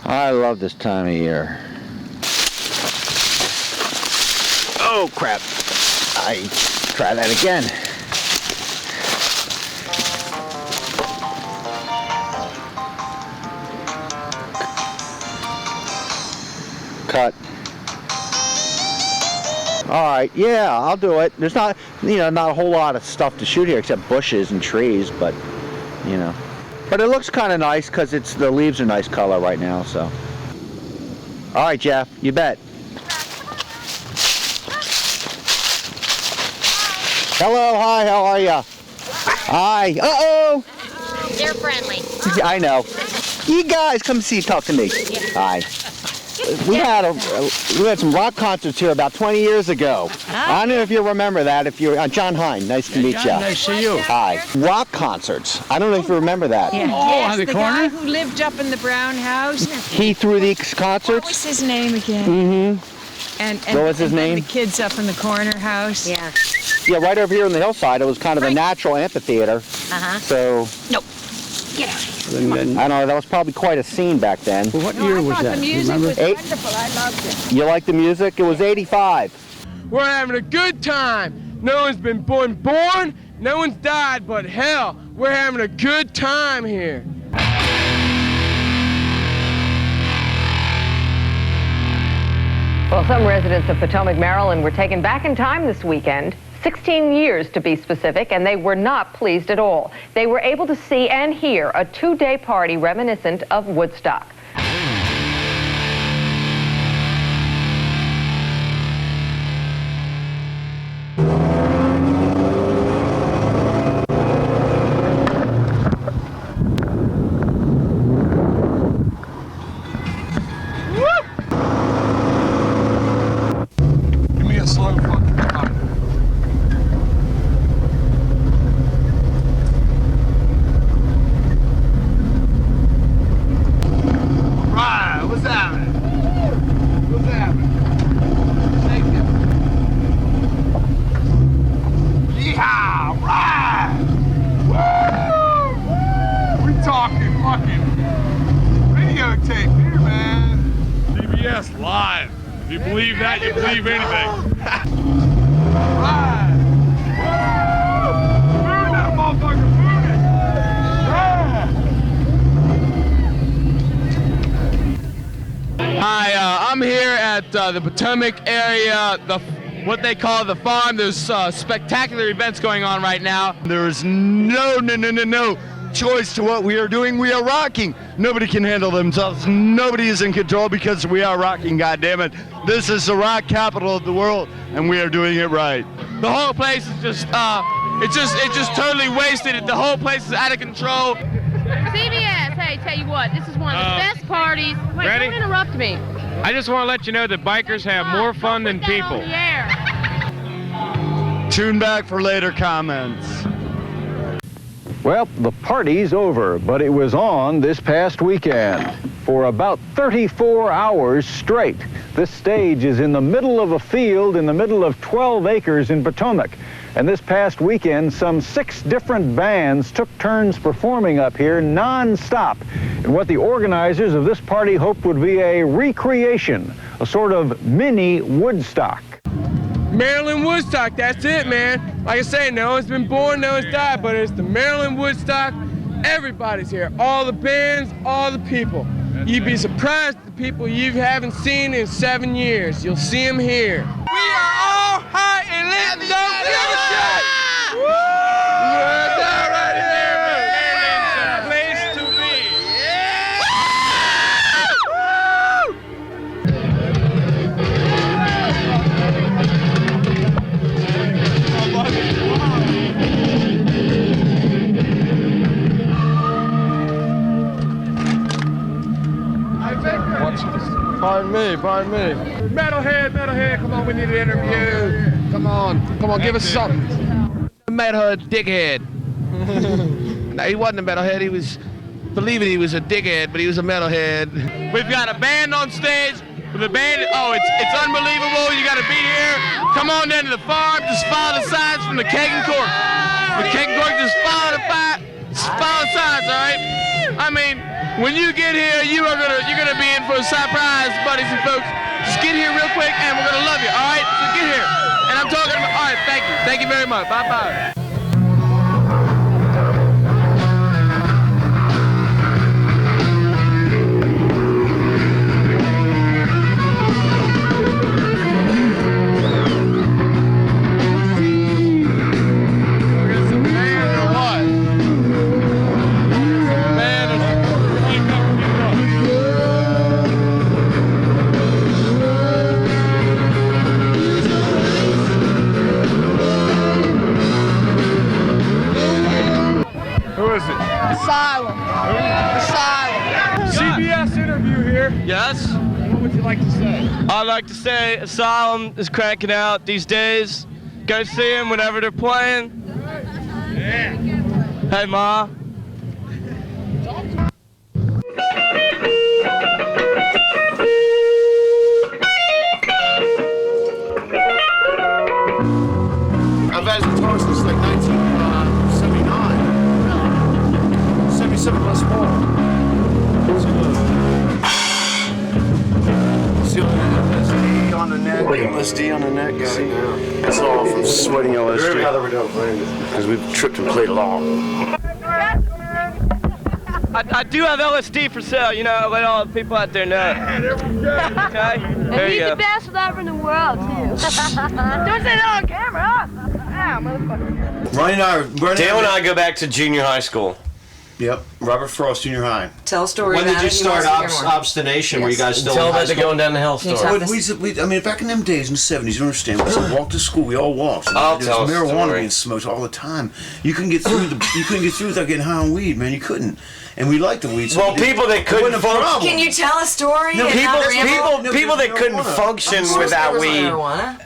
I love this time of year. Oh crap. I try that again. Cut. All right, yeah, I'll do it. There's not, not a whole lot of stuff to shoot here except bushes and trees, but, But it looks kind of nice because the leaves are nice color right now, so. All right, Jeff, you bet. Hello, hi, how are ya? Hi, uh-oh. They're friendly. I know. You guys, come talk to me. Yeah. Hi. We had some rock concerts here about 20 years ago. I don't know if you remember that. If you're John Hine, nice to meet you. Nice to see you. Hi. Rock concerts. I don't know if you remember that. Yeah. Yes, on the the corner? guy who lived up in the brown house. He threw these concerts. What was his name again? Mm-hmm. And what was his name? The kids up in the corner house. Yeah. Yeah, right over here on the hillside. It was kind of a natural amphitheater. Uh-huh. So. Nope. Get out. I don't know. That was probably quite a scene back then. Well, what year was that? The music was Eight? wonderful. I loved it. You like the music? It was 85. We're having a good time. No one's been born, no one's died, but hell, we're having a good time here. Well, some residents of Potomac, Maryland were taken back in time this weekend, 16 years to be specific, and they were not pleased at all. They were able to see and hear a two-day party reminiscent of Woodstock. Give me a slow fucking cut. Right, what's happening? What's happening? Thank you. Yeehaw, right! Woo! We talking fucking videotape here, man. CBS Live. If you believe that, you believe anything. Right! Woo! Move that motherfucker, move it! Yeah! Hi, I'm here at the Potomac area, what they call the farm. There's spectacular events going on right now. There's no choice to what we are doing. We are rocking. Nobody can handle themselves. Nobody is in control because we are rocking, goddammit. This is the rock capital of the world, and we are doing it right. The whole place is just, it's just totally wasted. The whole place is out of control. CBS, hey, tell you what, this is one of the best parties. Wait, ready? don't interrupt me. I just want to let you know that bikers have more fun than Put that people. on the air. Tune back for later comments. Well, the party's over, but it was on this past weekend. For about 34 hours straight, this stage is in the middle of a field in the middle of 12 acres in Potomac. And this past weekend, some 6 different bands took turns performing up here non-stop in what the organizers of this party hoped would be a recreation, a sort of mini Woodstock. Maryland Woodstock, that's it, man. Like I say, no one's been born, no one's died, but it's the Maryland Woodstock. Everybody's here, all the bands, all the people. You'd be surprised at the people you haven't seen in 7 years. You'll see them here. We are all high and lit, don't give a shit! Woo! Yeah, that right here, Maryland's a place to be. Pardon me. Metalhead, come on, we need an interview. Come on, give us something. Metalhead, dickhead. No, he wasn't a metalhead, he was believing he was a dickhead, but he was a metalhead. We've got a band on stage. The band, it's unbelievable. You gotta be here. Come on down to the farm, just follow the signs from the keg and cork. The keg and cork, just follow the signs, all right? I mean, When you get here, you're gonna be in for a surprise, buddies and folks. Just get here real quick, and we're gonna love you. All right, so get here. And I'm talking about. All right, thank you very much. Bye bye. Asylum. CBS interview here. Yes? What would you like to say? I'd like to say Asylum is cranking out these days. Go see them whenever they're playing. Yeah. Hey, Ma. I've had a guitar since like 1979. 77 plus 4. See LSD on the neck? LSD on the neck, you see? That's all from sweating LSD. Because we've tripped and played along. I do have LSD for sale, you know, let all the people out there know. Okay? There you He's go. the best rapper in the world, too. Don't say that on camera. Ah, motherfucker. Ronnie and I Dale and I go back to junior high school. Yep, Robert Frost, junior high. Tell a story. When did about you it. He start wants to hear more. obstination? Were you guys still Tell in high that they're school? going down the hell Can you story. tell this? I mean, back in them days, in the 70s, you understand, we used to walk to school, we all walked. I'll There tell was a marijuana story. being smoked all the time. You couldn't get through without getting high on weed, man, you couldn't. And we liked the weed. So Well, we did. people that It couldn't wasn't a function. problem. Can you tell a story? No, and not ramble? People that couldn't function without weed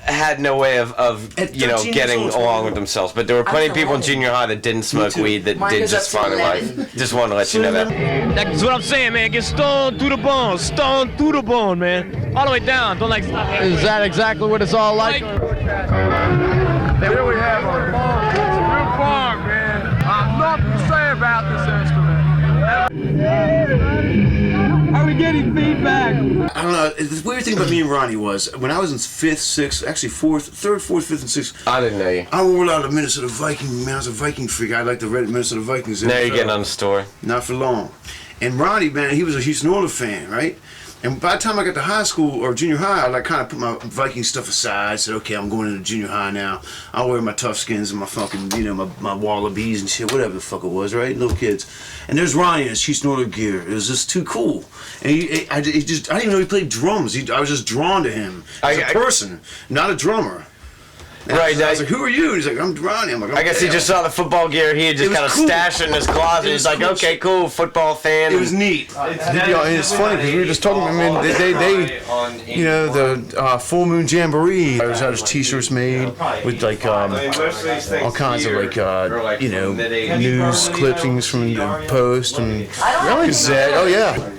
had no way of At you know, 13 years getting old, along with themselves. But there were plenty of people in 11. junior high that didn't smoke too. weed that Mine did goes just up to fine in 11. life. Just wanted to let you know that. That's what I'm saying, man. Get stoned through the bone. Stoned through the bone, man. All the way down. Don't like stop. Is that exactly what it's all like? Here we have our farm. It's a real farm, man. Nothing to say about this instrument. Are we getting feedback? I don't know. The weird thing about me and Ronnie was when I was in 5th, 6th, actually 4th, 3rd, 4th, 5th, and 6th. I didn't know you. I wore out the Minnesota Viking. Man, I was a Viking freak. I liked the red Minnesota Vikings. Now you're getting on the story. Not for long. And Ronnie, man, he was a Houston Oilers fan, right? And by the time I got to high school or junior high, I like kind of put my Viking stuff aside. Said, okay, I'm going into junior high now. I'll wear my tough skins and my fucking, you know, my wallabies and shit, whatever the fuck it was, right? Little kids. And there's Ronnie in his Houston Oilers gear. It was just too cool. And I didn't even know he played drums. I was just drawn to him as a person, not a drummer. And Right, I was like, who are you? And he's like, I'm Ronnie. I'm like, I guess he just saw the football gear. He had just It was kind of cool. stashed it in his closet. It He's was like, cool. okay, cool, football fan. It was neat. And it's funny because we were just talking. I mean, they you know, the Full Moon Jamboree. I was had his T-shirts made with like all kinds of like you know, news clippings from the Post and Gazette. Oh yeah.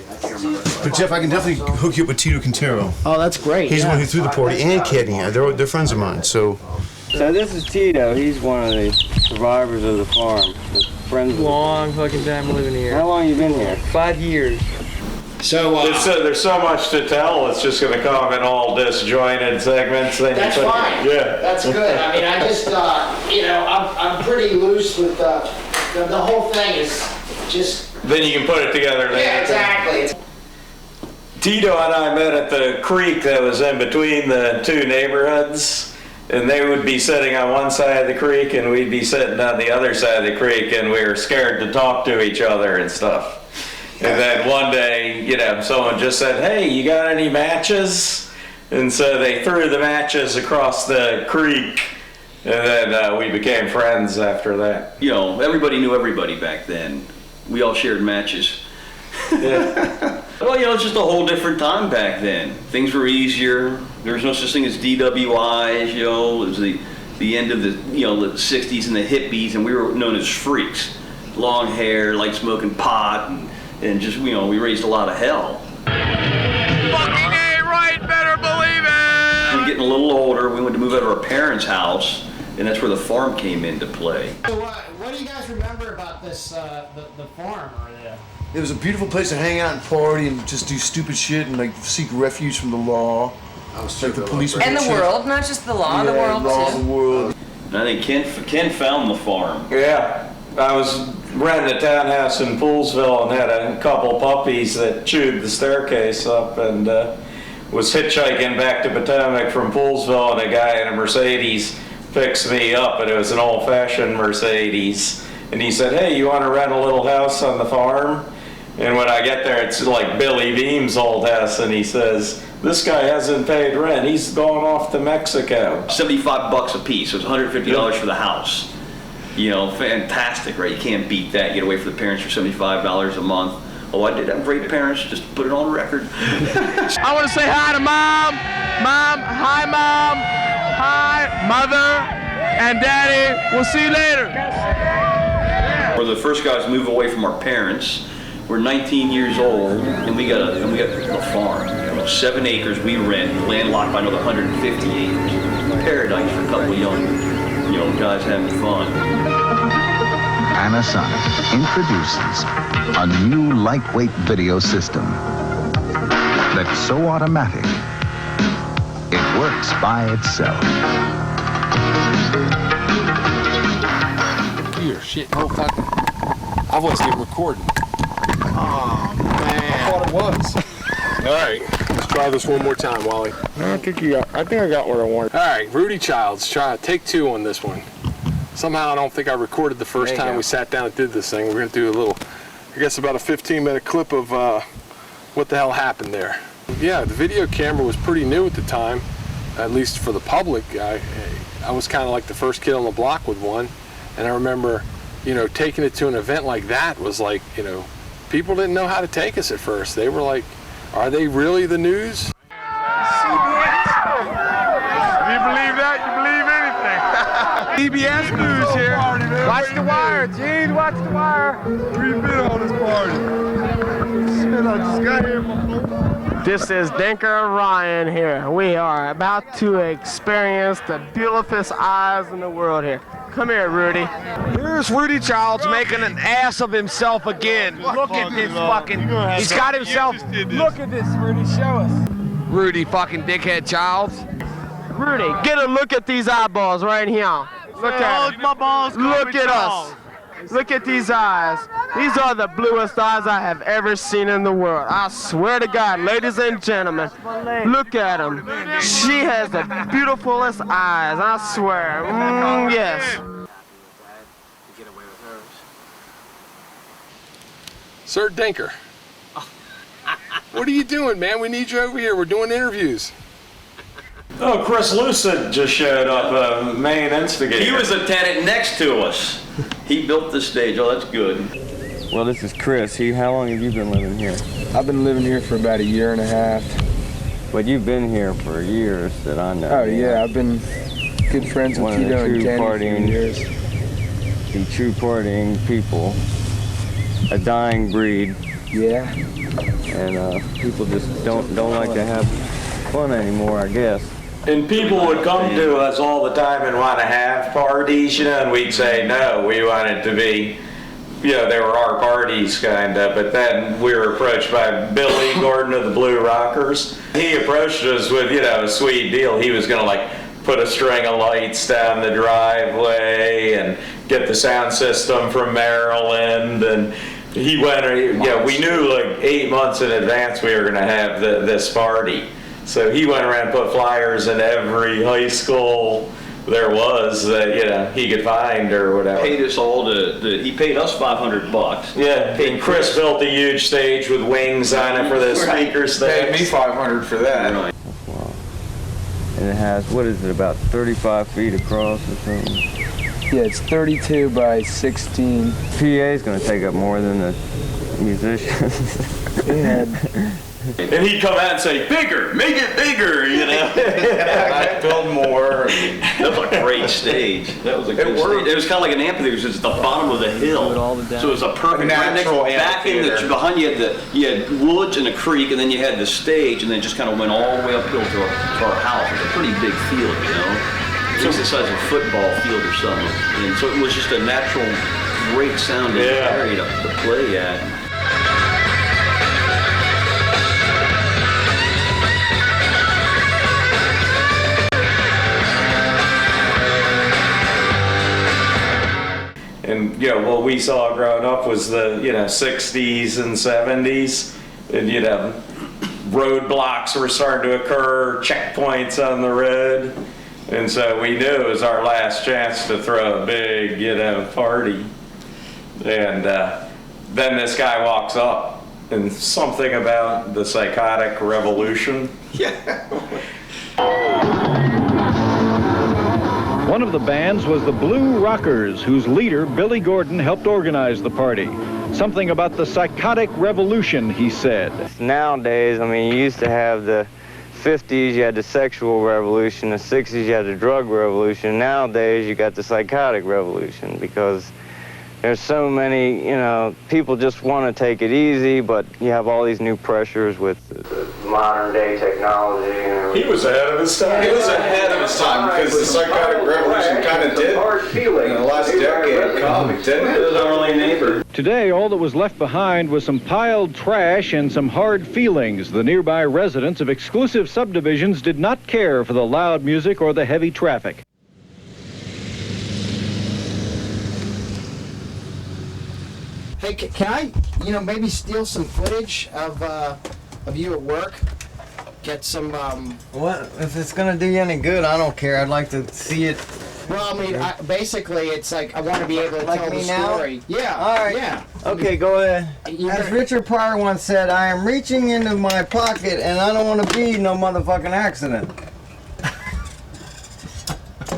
But Jeff, I can definitely hook you up with Tito Quintero. Oh, that's great. He's the one who threw the party, and Kenny. They're friends of mine. So this is Tito. He's one of the survivors of the farm. Friends. Long fucking time living here. How long you been here? 5 years. So There's so much to tell. It's just going to come in all disjointed segments. that's fine. Yeah. That's good. I mean, I just, you know, I'm pretty loose with the whole thing is just. Then you can put it together. Yeah, exactly. Tito and I met at the creek that was in between the two neighborhoods, and they would be sitting on one side of the creek and we'd be sitting on the other side of the creek, and we were scared to talk to each other and stuff. And then one day, you know, someone just said, hey, you got any matches? And so they threw the matches across the creek, and then we became friends after that. You know, everybody knew everybody back then. We all shared matches. Yeah. Well, you know, it's just a whole different time back then. Things were easier. There was no such thing as DWIs, you know. It was the end of the, you know, the 60s and the hippies, and we were known as freaks. Long hair, like smoking pot, and just, you know, we raised a lot of hell. Fucking A right, better believe it! We were getting a little older. We wanted to move out of our parents' house and that's where the farm came into play. So what do you guys remember about this, the farm or the... It was a beautiful place to hang out and party and just do stupid shit and like seek refuge from the law. Like the police And the world, not just the law, the world law, too. the world. And I think Ken found the farm. Yeah, I was renting a townhouse in Poolesville and had a couple puppies that chewed the staircase up, and was hitchhiking back to Potomac from Poolesville, and a guy in a Mercedes picked me up, and it was an old-fashioned Mercedes. And he said, "Hey, you want to rent a little house on the farm?" And when I get there, it's like Billy Beam's old house, and he says, "This guy hasn't paid rent. He's gone off to Mexico." $75 a piece, so it's $150 for the house. You know, fantastic, right? You can't beat that. You get away for the parents for $75 a month. Oh, I did have great parents, just put it on record. I want to say hi to Mom. Mom, hi Mom. Hi, Mother and Daddy. We'll see you later. We're the first guys to move away from our parents. We're 19 years old, and we got a farm. 7 acres we rent, landlocked by another 150 acres. Paradise for a couple of young guys having fun. Panasonic introduces a new lightweight video system that's so automatic, it works by itself. Here, shit, oh fuck. I wasn't even recording. Oh, man. I thought it was. All right, let's try this one more time, Wally. I think I got what I wanted. All right, Rudy Childs, try take 2 on this one. Somehow I don't think I recorded the first time we sat down and did this thing. We're gonna do a little, I guess about a 15-minute clip of what the hell happened there. Yeah, the video camera was pretty new at the time, at least for the public. I was kind of like the first kid on the block with one, and I remember, taking it to an event like that was like, people didn't know how to take us at first. They were like, are they really the news? You believe that? You believe anything. CBS News here. Watch the wire, Gene. Watch the wire. We've been on this party. Shit, I just got here. This is Dinker and Ryan here. We are about to experience the beautifulest eyes in the world here. Come here, Rudy. Here's Rudy Childs making an ass of himself again. Look at this fucking, he's got himself, look at this, Rudy, show us. Rudy fucking dickhead Childs. Rudy, get a look at these eyeballs right here. Look at them. Look at us. Look at these eyes. These are the bluest eyes I have ever seen in the world. I swear to God, ladies and gentlemen, look at them. She has the beautifulest eyes, I swear. Yes. Sir Dinker, what are you doing, man? We need you over here. We're doing interviews. Oh, Chris Lucid just showed up, main instigator. He was a tenant next to us. He built the stage. Oh, that's good. Well, this is Chris. How long have you been living here? I've been living here for about 1.5 years. But you've been here for years that I know. Oh, yeah. I've been good friends with Tito and Kenny for years. The true partying people. A dying breed. Yeah. And people just don't like to have fun anymore, I guess. And people would come to us all the time and want to have parties, and we'd say no, we want it to be, they were our parties kind of, but then we were approached by Billy Gordon of the Blue Rockers. He approached us with, a sweet deal. He was going to put a string of lights down the driveway and get the sound system from Maryland, and he went, we knew 8 months in advance we were going to have this party. So he went around and put flyers in every high school there was that, he could find or whatever. Paid us all he paid us $500. Yeah, and Chris built a huge stage with wings on it for the speaker stage. Paid me $500 for that. Wow. And it has, what is it, about 35 feet across or something? Yeah, it's 32 by 16. PA is going to take up more than the musicians. Yeah. And he'd come out and say, bigger, make it bigger, I'd build more. That was a great stage. That was a good stage. It was kind of like an amphitheater. It was at the bottom of the hill. So it was a perfect natural back in behind you had woods and a creek, and then you had the stage, and then it just kind of went all the way uphill to our house. It was a pretty big field, it's the size of a football field or something. And so it was just a natural, great sounding area to play at. And what we saw growing up was the 60s and 70s, and roadblocks were starting to occur, checkpoints on the road, and so we knew it was our last chance to throw a big party. And then this guy walks up, and something about the psychotic revolution. One of the bands was the Blue Rockers, whose leader, Billy Gordon, helped organize the party. Something about the psychotic revolution, he said. Nowadays, I mean, you used to have the 50s, you had the sexual revolution, the 60s, you had the drug revolution. Nowadays, you got the psychotic revolution because there's so many, people just want to take it easy, but you have all these new pressures with modern day technology. He was ahead of his time. He was ahead of his time because the psychotic revolution kind of did in the last decade come, didn't it? It was our only neighbor. Today, all that was left behind was some piled trash and some hard feelings. The nearby residents of exclusive subdivisions did not care for the loud music or the heavy traffic. Hey, can I, maybe steal some footage of you at work? Get some, What? If it's gonna do you any good, I don't care. I'd like to see it. Well, I mean, basically, it's like I want to be able to tell the story. Yeah. All right. Yeah. Okay, go ahead. As Richard Pryor once said, I am reaching into my pocket and I don't want to be no motherfucking accident.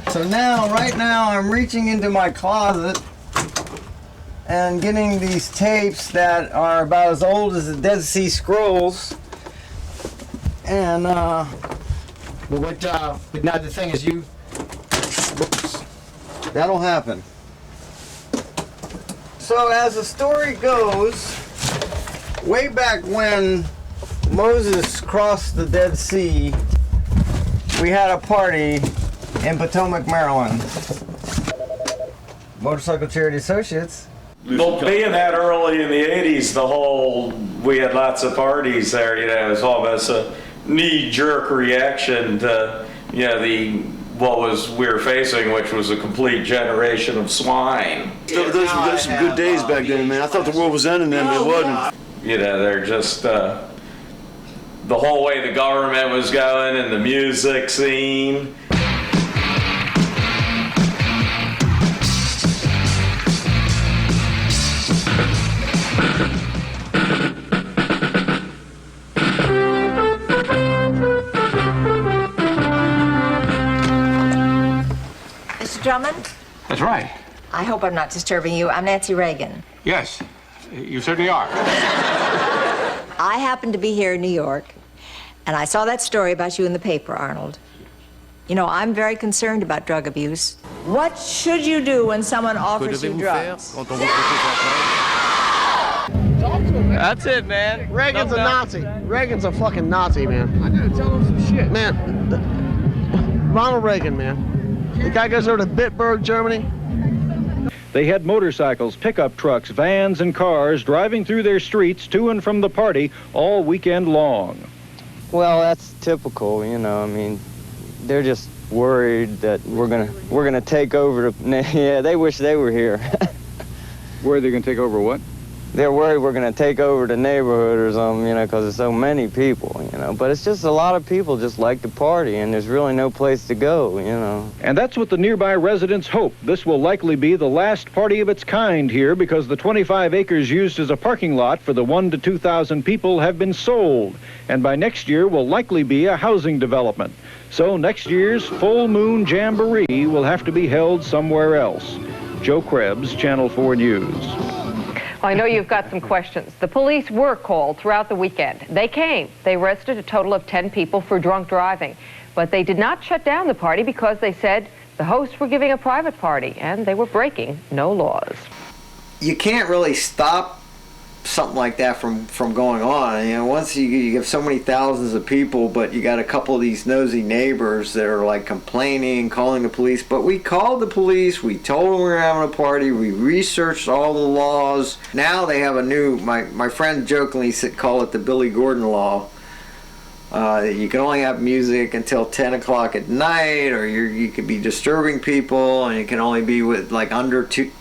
So right now, I'm reaching into my closet and getting these tapes that are about as old as the Dead Sea Scrolls. And, Well, but now the thing is whoops. That'll happen. So as the story goes, way back when Moses crossed the Dead Sea, we had a party in Potomac, Maryland. Motorcycle Charity Associates. Well, being that early in the 80s, we had lots of parties there, it was almost a knee-jerk reaction to, what we were facing, which was a complete generation of swine. Those were some good days back then, man. I thought the world was ending then, but it wasn't. They're just, the whole way the government was going and the music scene. Drummond? That's right. I hope I'm not disturbing you. I'm Nancy Reagan. Yes, you certainly are. I happen to be here in New York, and I saw that story about you in the paper, Arnold. I'm very concerned about drug abuse. What should you do when someone offers you drugs? That's it, man. Reagan's a Nazi. Reagan's a fucking Nazi, man. I gotta tell him some shit. Man, Ronald Reagan, man. The guy goes over to Bitburg, Germany. They had motorcycles, pickup trucks, vans, and cars driving through their streets to and from the party all weekend long. Well, that's typical, I mean, they're just worried that we're gonna take over yeah, they wish they were here. Worried they're gonna take over what? They're worried we're gonna take over the neighborhood or something, because there's so many people, But it's just a lot of people just like to party, and there's really no place to go, And that's what the nearby residents hope. This will likely be the last party of its kind here because the 25 acres used as a parking lot for the 1,000 to 2,000 people have been sold. And by next year will likely be a housing development. So next year's Full Moon Jamboree will have to be held somewhere else. Joe Krebs, Channel 4 News. I know you've got some questions. The police were called throughout the weekend. They came. They arrested a total of 10 people for drunk driving. But they did not shut down the party because they said the hosts were giving a private party and they were breaking no laws. You can't really stop something like that from going on. You know, once you have so many thousands of people, but you got a couple of these nosy neighbors that are like complaining, calling the police. But we called the police, we told them we were having a party, we researched all the laws. Now they have a new, my friend jokingly call it the Billy Gordon law. You can only have music until 10 o'clock at night, or you could be disturbing people, and you can only be with like under 200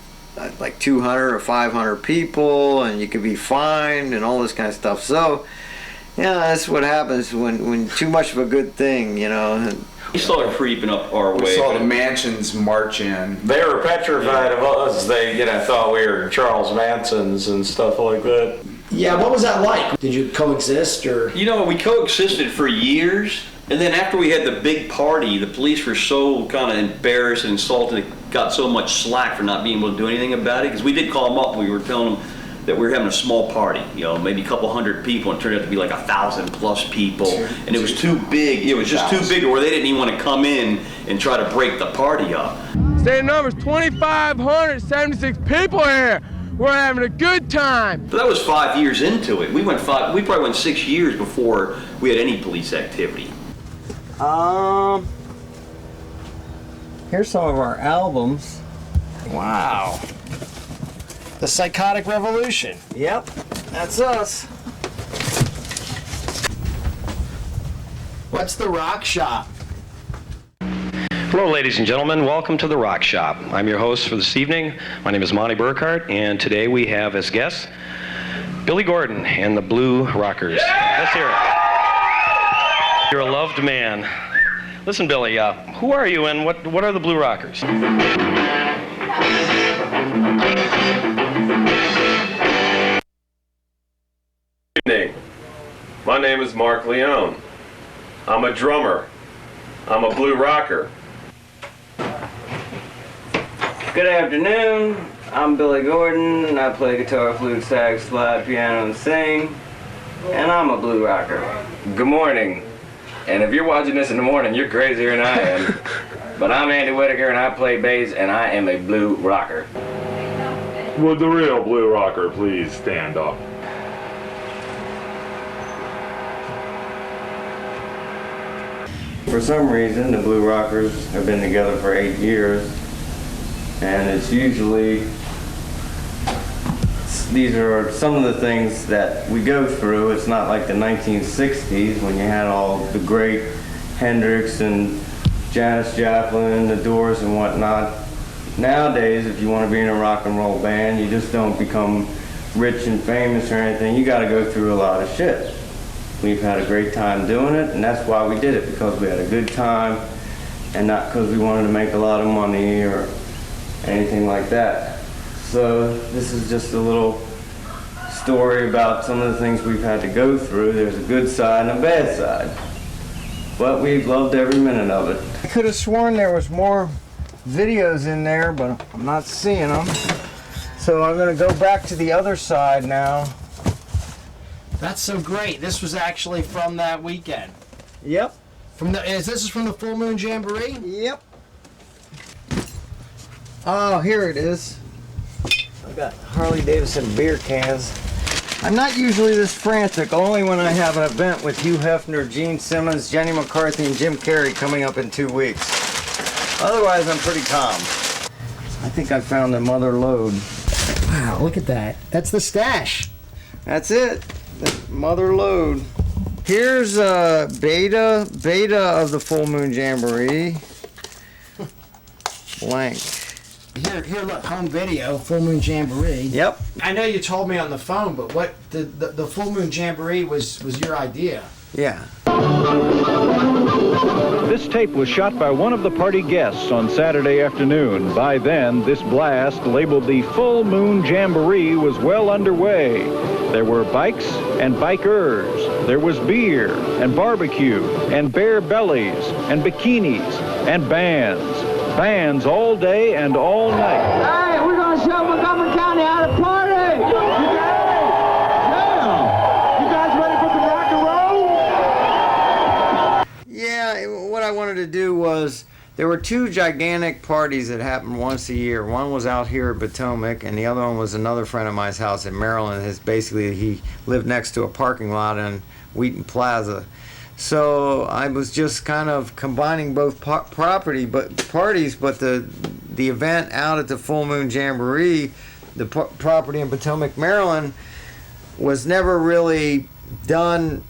or 500 people, and you could be fined and all this kind of stuff. So, yeah, that's what happens when too much of a good thing, you know. We started creeping up our way. We saw the mansions march in. They were petrified of us. They, thought we were Charles Mansons and stuff like that. Yeah, what was that like? Did you coexist, or? We coexisted for years, and then after we had the big party, the police were so kind of embarrassed and insulted, it got so much slack for not being able to do anything about it, because we did call them up, we were telling them that we were having a small party, maybe a couple hundred people, and it turned out to be like 1,000+ people, and it was too big, it was just too big where they didn't even want to come in and try to break the party up. State number's 2,576 people here. We're having a good time. But that was 5 years into it. We probably went 6 years before we had any police activity. Here's some of our albums. Wow. The Psychotic Revolution. Yep, that's us. What's the Rock Shop? Hello, ladies and gentlemen. Welcome to the Rock Shop. I'm your host for this evening. My name is Monty Burkhart, and today we have as guests Billy Gordon and the Blue Rockers. Yeah! Let's hear it. You're a loved man. Listen, Billy, who are you and what are the Blue Rockers? Good evening. My name is Mark Leone. I'm a drummer. I'm a Blue Rocker. Good afternoon. I'm Billy Gordon, and I play guitar, flute, sax, slide, piano, and sing. And I'm a Blue Rocker. Good morning. And if you're watching this in the morning, you're crazier than I am. But I'm Andy Whitaker, and I play bass, and I am a Blue Rocker. Would the real Blue Rocker please stand up? For some reason, the Blue Rockers have been together for 8 years. And it's usually, these are some of the things that we go through. It's not like the 1960s when you had all the great Hendrix and Janis Joplin, the Doors and whatnot. Nowadays, if you want to be in a rock and roll band, you just don't become rich and famous or anything. You got to go through a lot of shit. We've had a great time doing it, and that's why we did it, because we had a good time and not because we wanted to make a lot of money or anything like that. So this is just a little story about some of the things we've had to go through. There's a good side and a bad side, but we've loved every minute of it. I could have sworn there was more videos in there, but I'm not seeing them. So I'm going to go back to the other side now. That's so great. This was actually from that weekend. Yep. This is from the Full Moon Jamboree? Yep. Oh, here it is. I've got Harley Davidson beer cans. I'm not usually this frantic, only when I have an event with Hugh Hefner, Gene Simmons, Jenny McCarthy, and Jim Carrey coming up in 2 weeks. Otherwise, I'm pretty calm. I think I found the mother lode. Wow, look at that. That's the stash. That's it. The mother lode. Here's beta of the Full Moon Jamboree. Blank. Here, look, home video, Full Moon Jamboree. Yep. I know you told me on the phone, but what the Full Moon Jamboree was your idea? Yeah. This tape was shot by one of the party guests on Saturday afternoon. By then, this blast, labeled the Full Moon Jamboree, was well underway. There were bikes and bikers. There was beer and barbecue and bare bellies and bikinis and bands. Bands all day and all night. Hey, we're going to show Montgomery County how to party! You guys ready for some rock and roll? Yeah, what I wanted to do was, there were two gigantic parties that happened once a year. One was out here at Potomac, and the other one was another friend of mine's house in Maryland. He lived next to a parking lot in Wheaton Plaza. So I was just kind of combining both parties, but the event out at the Full Moon Jamboree, the property in Potomac, Maryland, was never really done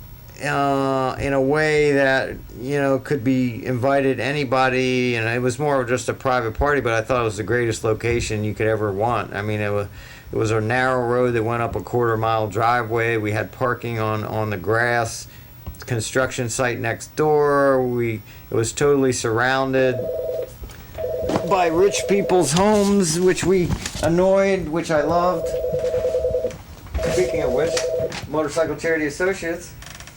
in a way that, you know, could be invited anybody, and it was more of just a private party, but I thought it was the greatest location you could ever want. I mean, it was a narrow road that went up a quarter-mile driveway. We had parking on the grass, construction site next door. It was totally surrounded by rich people's homes, which we annoyed, which I loved. Speaking of which, Motorcycle Charity Associates.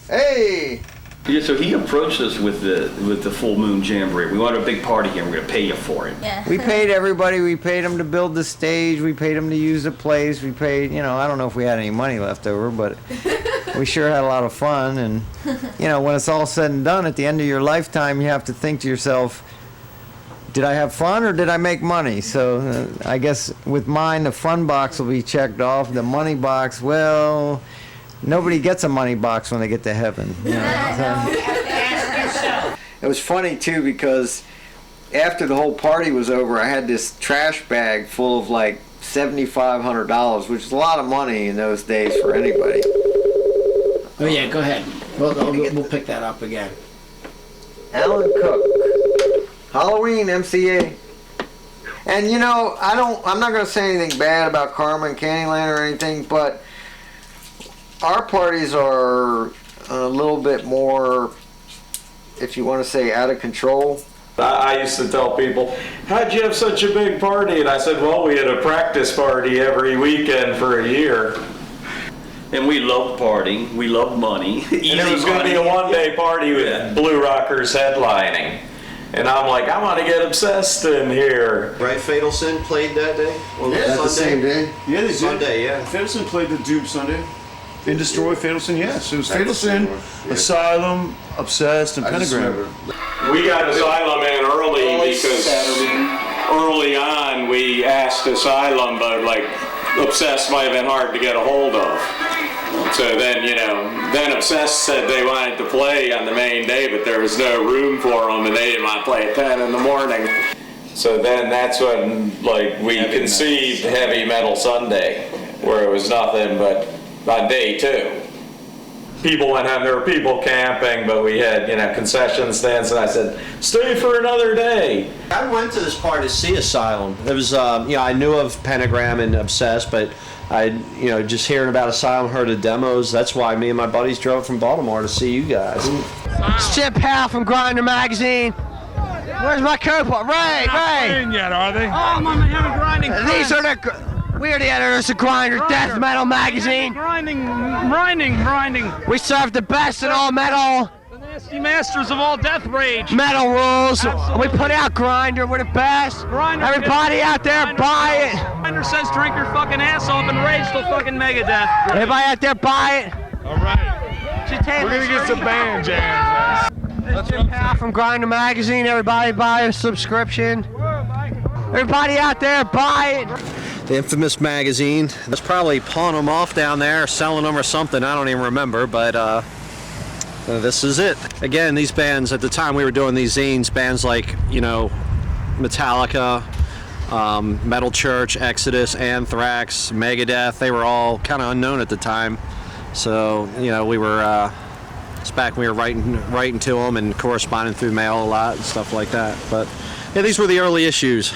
Hey! Yeah, so he approached us with the Full Moon Jamboree. We want a big party here, and we're going to pay you for it. Yeah. We paid everybody. We paid them to build the stage. We paid them to use the place. We paid, you know, I don't know if we had any money left over, but we sure had a lot of fun. And, you know, when it's all said and done, at the end of your lifetime, you have to think to yourself, did I have fun or did I make money? So I guess with mine, the fun box will be checked off. The money box, well, nobody gets a money box when they get to heaven. You know? It was funny too, because after the whole party was over, I had this trash bag full of like $7,500, which is a lot of money in those days for anybody. Oh yeah, go ahead. We'll pick that up again. Alan Cook, Halloween MCA. And you know, I'm not going to say anything bad about Karma and Candyland or anything, but our parties are a little bit more, if you want to say, out of control. I used to tell people, how'd you have such a big party? And I said, well, we had a practice party every weekend for a year. And we loved partying. We loved money. And it was going to be a one-day party with Blue Rockers headlining. And I'm like, I want to get obsessed in here. Right, Fatal Sin played that day? Well, yeah, Sunday? the same day. Yeah, they did. Sunday, yeah. Fatal Sin played the Dupe Sunday. In Destroy, Fatal Sin, yes. It was Fatal Sin, Asylum, Obsessed, and Pentagram. We got Asylum in early because early on we asked Asylum, but like Obsessed might have been hard to get a hold of. So then, you know, then Obsessed said they wanted to play on the main day, but there was no room for them, and they didn't want to play at 10 in the morning. So then that's when, like, we conceived Heavy Metal Sunday, where it was nothing but on day 2. People went home, there were people camping, but we had, you know, concession stands, and I said, stay for another day. I went to this party to see Asylum. It was, you know, I knew of Pentagram and Obsessed, but I, you know, just hearing about Asylum, heard of demos. That's why me and my buddies drove from Baltimore to see you guys. Chip Howe from Grinder Magazine. Where's my co-pilot? Ray, Ray. Not yet, are they? Oh, my man, grinding. These are we're the editors of Grinder Death Metal Magazine. Grinding. We serve the best in all metal. The nasty masters of all death rage. Metal rules. Absolutely. We put out Grinder. We're the best. Grinder, everybody out there, buy it. Grinder says drink your fucking ass off and rage till fucking Megadeth. Everybody out there, buy it. All right. We're going to get some band jams. This is Jim Powell from Grinder Magazine. Everybody buy a subscription. Everybody out there, buy it. The infamous magazine. That's probably pawning them off down there, selling them or something. I don't even remember, but this is it. Again, these bands, at the time we were doing these zines, bands like, you know, Metallica, Metal Church, Exodus, Anthrax, Megadeth, they were all kind of unknown at the time. So, you know, we were, it's back when we were writing to them and corresponding through mail a lot and stuff like that. But yeah, these were the early issues.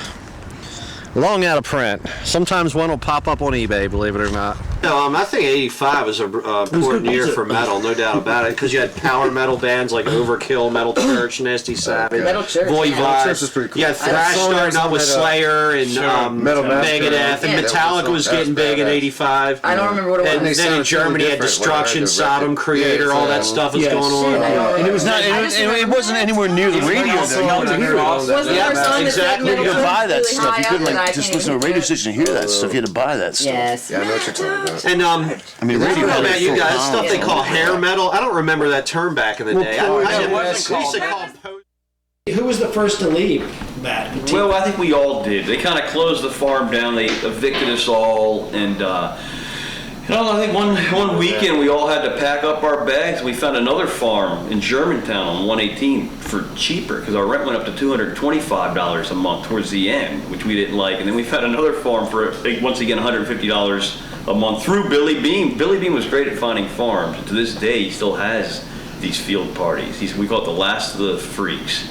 Long out of print. Sometimes one will pop up on eBay, believe it or not. No, I think '85 was an important year for metal, no doubt about it, because you had power metal bands like Overkill, Metal Church, Nasty Savage, Voivod. You had thrash starting up with Slayer and Megadeth, and Metallica was getting big in '85. I don't remember what it was. And then in Germany had Destruction, Sodom, Creator, all that stuff was going on. And it was not. It wasn't anywhere near the radio. Exactly. You could buy that stuff. You couldn't like just listen to a radio station and hear that stuff. You had to buy that stuff. Yes. Yeah, I know what you're talking about. And I mean, radio about you guys, stuff they call hair metal. I don't remember that term back in the day. Who was the first to leave that? Well, I think we all did. They kind of closed the farm down. They evicted us all, and I think one weekend we all had to pack up our bags. We found another farm in Germantown on 118 for cheaper because our rent went up to $225 a month towards the end, which we didn't like. And then we found another farm for, once again, $150 a month through Billy Beam. Billy Beam was great at finding farms. And to this day, he still has these field parties. We call it the last of the freaks.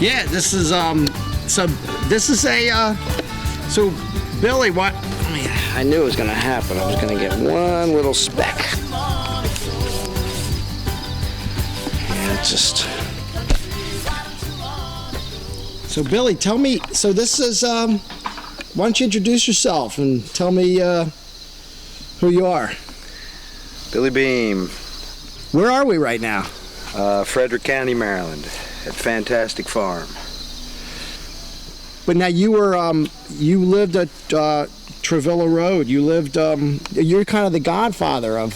Yeah, this is so Billy, what? I knew it was gonna happen. I was gonna get one little speck. Yeah, just. So Billy, tell me. So this is. Why don't you introduce yourself and tell me who you are? Billy Beam. Where are we right now? Frederick County, Maryland, at Fantastic Farm. But now you were you lived at Trevilla Road. You lived. You're kind of the godfather of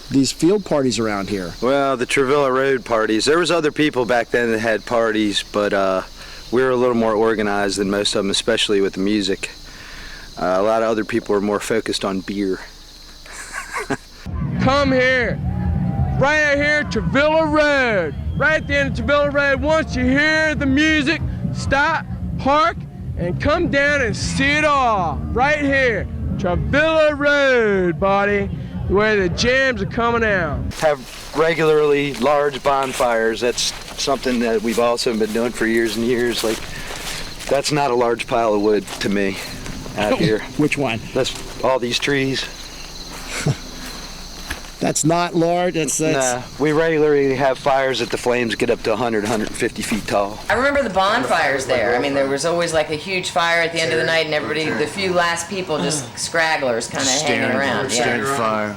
these field parties around here. Well, the Trevilla Road parties. There was other people back then that had parties, but we were a little more organized than most of them, especially with the music. A lot of other people were more focused on beer. Come here, right out here, Trevilla Road. Right at the end of Trevilla Road. Once you hear the music, stop, park, and come down and see it all. Right here, Trevilla Road, buddy, where the jams are coming out. Have regularly large bonfires. That's something that we've also been doing for years and years. Like, that's not a large pile of wood to me out here. Which one? That's all these trees. That's not large. Nah, we regularly have fires that the flames get up to 100, 150 feet tall. I remember the bonfires there. I mean, there was always like a huge fire at the end of the night, and everybody, the few last people, just scragglers, kind of hanging around. Staring fire.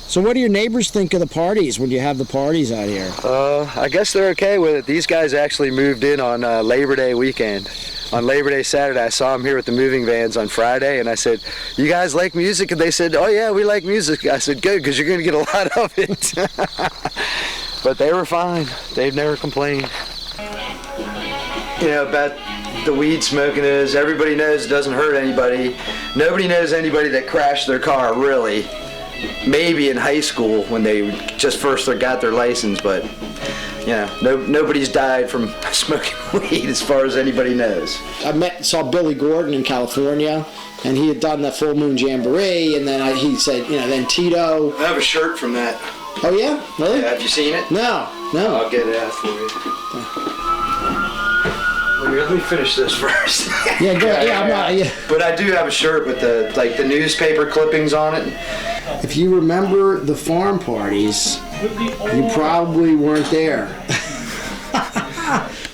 So what do your neighbors think of the parties when you have the parties out here? I guess they're okay with it. These guys actually moved in on Labor Day weekend. On Labor Day Saturday, I saw them here with the moving vans on Friday, and I said, "You guys like music?" And they said, "Oh yeah, we like music." I said, "Good, because you're going to get a lot of it." But they were fine. They've never complained. You know, about the weed smoking is, everybody knows it doesn't hurt anybody. Nobody knows anybody that crashed their car, really. Maybe in high school when they just first got their license, but yeah, nobody's died from smoking weed as far as anybody knows. I saw Billy Gordon in California, and he had done the Full Moon Jamboree, and then he said, then Tito. I have a shirt from that. Oh yeah? Really? Yeah, have you seen it? No. I'll get it out for you. Well, let me finish this first. Yeah, go ahead. Yeah, I'm not. Yeah. But I do have a shirt with the newspaper clippings on it. If you remember the farm parties, you probably weren't there.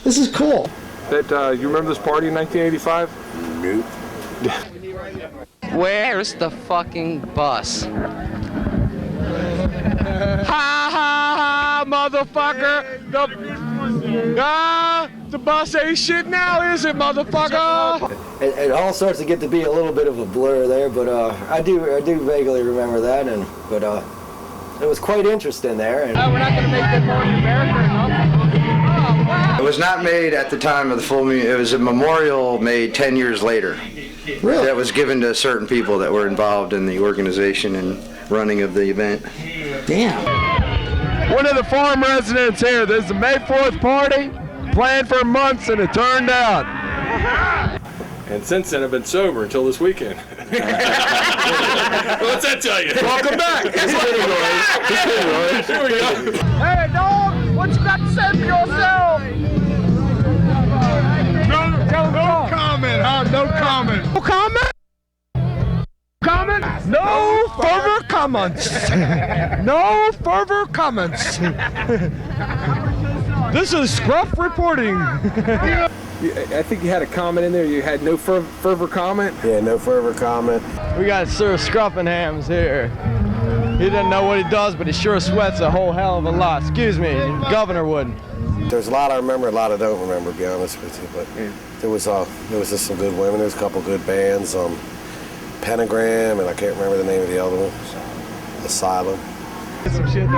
This is cool. You remember this party in 1985? Nope. Where's the fucking bus? Ha ha ha, motherfucker! The bus ain't shit now, is it, motherfucker? It all starts to get to be a little bit of a blur there, but I do vaguely remember that, but it was quite interesting there. And we're not gonna make that more American enough. It was not made at the time of the Full Moon. It was a memorial made 10 years later. Really? That was given to certain people that were involved in the organization and running of the event. Damn. One of the farm residents here. This is the May 4th party. Planned for months, and it turned out. And since then, I've been sober until this weekend. What's that tell you? Welcome back. Here we go. Hey, dog, what you got to say for yourself? No comment, huh? No comment. No comment? Comment? No further comments. No further comments. This is Scruff reporting. I think you had a comment in there. You had no further comment? Yeah, no further comment. We got Sir Scruffenhams here. He doesn't know what he does, but he sure sweats a whole hell of a lot. Excuse me, Governor Wood. There's a lot I remember, a lot I don't remember, to be honest with you. But there was just some good women. There was a couple good bands, Pentagram, and I can't remember the name of the other one. Asylum.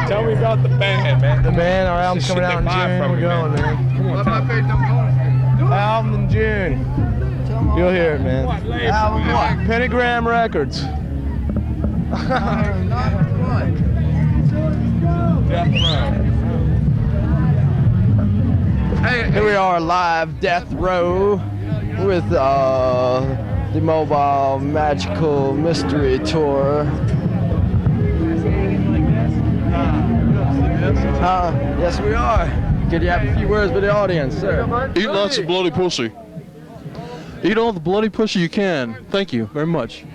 Tell me about the band, man. The band, our album's coming out in June. We're going, man. Album in June. You'll hear it, man. Album what? Pentagram Records. Here we are live, Death Row, with the Mobile Magical Mystery Tour. Yes, we are. Could you have a few words with the audience, sir? Eat lots of bloody pussy. Eat all the bloody pussy you can. Thank you very much.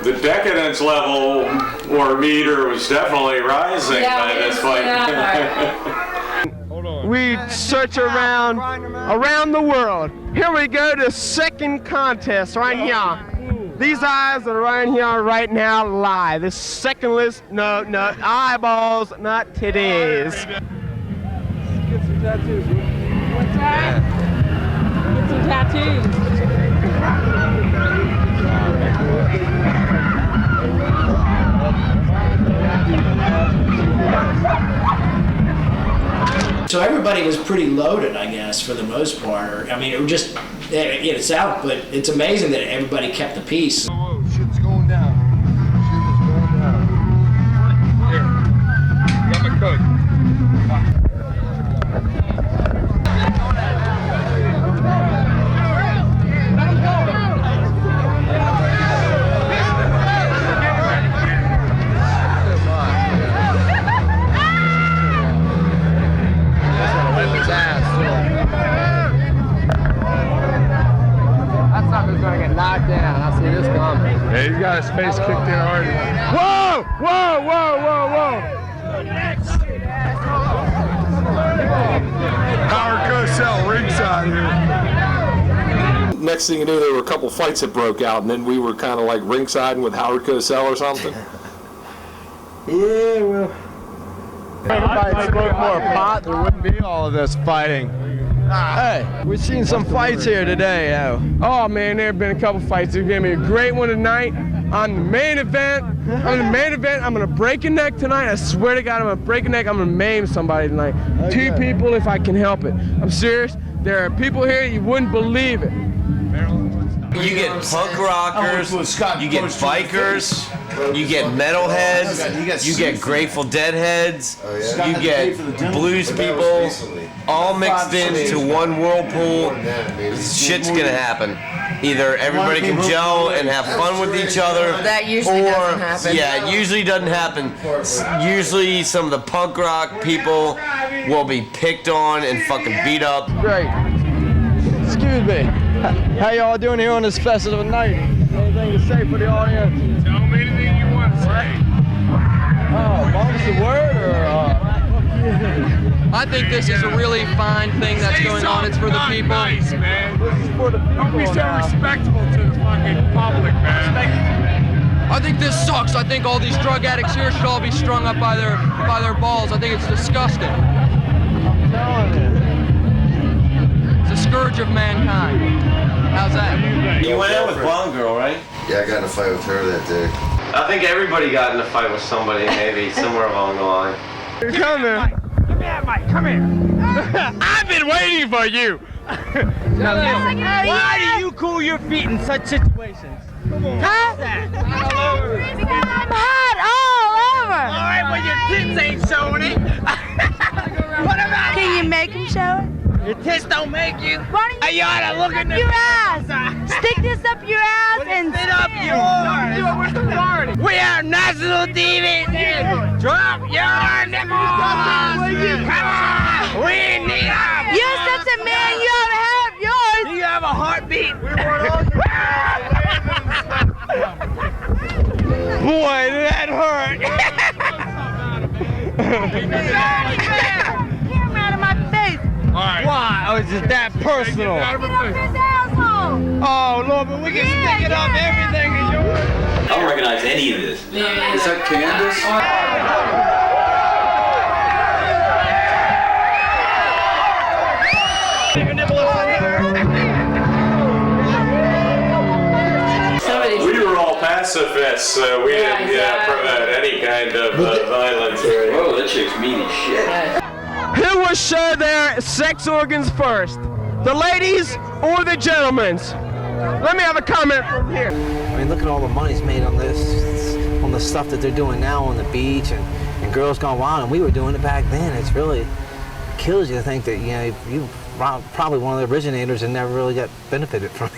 The decadence level or meter was definitely rising by this point. We search around the world. Here we go to second contest right here. These eyes are right here right now live. This second list, no, eyeballs, not titties. Get some tattoos. What's that? Get some tattoos. So everybody was pretty loaded, I guess, for the most part. I mean, it was just, it's out, but it's amazing that everybody kept the peace. Whoa, shit's going down. Shit is going down. Here, got my coat. Knocked down. I see this coming. Yeah, he's got his face kicked in already. Whoa! Whoa! Whoa! Whoa! Whoa! Howard Cosell ringside here. Next thing you knew, there were a couple fights that broke out, and then we were kind of like ringsiding with Howard Cosell or something. Yeah, well. If everybody smoked more pot, there wouldn't be all of this fighting. Hey, we've seen some fights here today, Oh man, there have been a couple fights. There's gonna be a great one tonight. On the main event, I'm gonna break a neck tonight. I swear to God, I'm gonna break a neck. I'm gonna maim somebody tonight. Okay. 2 people if I can help it. I'm serious. There are people here, you wouldn't believe it. You get punk rockers, you get bikers, you get metalheads, you get Grateful Dead heads, you get blues people, all mixed into one whirlpool. Shit's gonna happen. Either everybody can gel and have fun with each other, That usually doesn't happen. Yeah, it usually doesn't happen. Usually some of the punk rock people will be picked on and fucking beat up. Great. Excuse me. How y'all doing here on this festival night? Anything to say for the audience? Tell me anything you want to say. Oh, mom's the word or? I think this is a really fine thing that's going on. It's for the people. Nice, man. This is for the people. Don't be so respectful to the fucking public, man. I think this sucks. I think all these drug addicts here should all be strung up by their balls. I think it's disgusting. I'm telling you. It's a scourge of mankind. How's that? You went out with Blonde Girl, right? Yeah, I got in a fight with her that day. I think everybody got in a fight with somebody, maybe somewhere along the line. Come here. Come here, Mike. Come here. I've been waiting for you. Why do you cool your feet in such situations? Come on. Huh? Because I'm hot all over. All right, well your tits ain't showing it. What about Can you make them show it? your tits don't make you? Why don't You ought to look in the your ass? Stick this up your ass and Sit up yours. We are national TV. Drop your nipples. Come on. We need them. You're such a man, you ought to have yours. Do you have a heartbeat? Boy, did that hurt. Camera out of my face. Why? Oh, it's just that personal. His asshole. Oh, Lord, but we can stick it up everything in yours. I don't recognize any of this. Is that Candace? pacifists, so we didn't promote any kind of violence here. Whoa, that chick's mean as shit. Who will show their sex organs first? The ladies or the gentlemen's? Let me have a comment from here. I mean, look at all the money's made on this, on the stuff that they're doing now on the beach and Girls Gone Wild, and we were doing it back then. It's really kills you to think that, you know, you probably one of the originators and never really got benefited from it.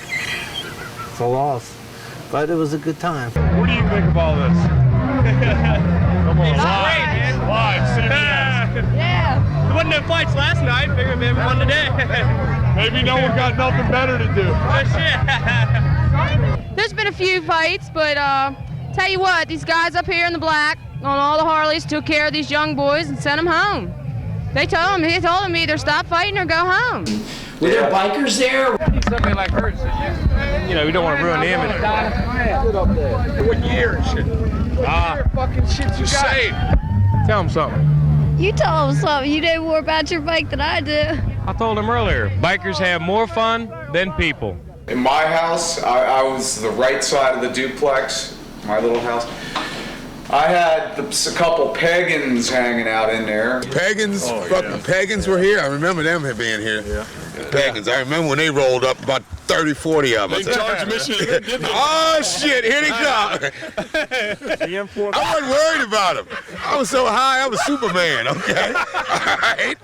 It's a loss. But it was a good time. What do you think of all this? Come on, live, Yeah. There wasn't no fights last night. Figured maybe one today. Maybe no one got nothing better to do. There's been a few fights, but tell you what, these guys up here in the black on all the Harleys took care of these young boys and sent them home. They told them either stop fighting or go home. Were there bikers there? Somebody like her, you know, we don't want to ruin the image. What year and shit? Fucking shit you say. Tell them something. You told him something. You know more about your bike than I do. I told him earlier, bikers have more fun than people. In my house, I was the right side of the duplex, my little house. I had a couple pagans hanging out in there. Pagans, fucking pagans were here. I remember them being here. Yeah. Pagans. I remember when they rolled up, about 30, 40 of them. They charged Michigan. Oh shit! Here they come. I wasn't worried about them. I was so high, I was Superman. Okay. All right.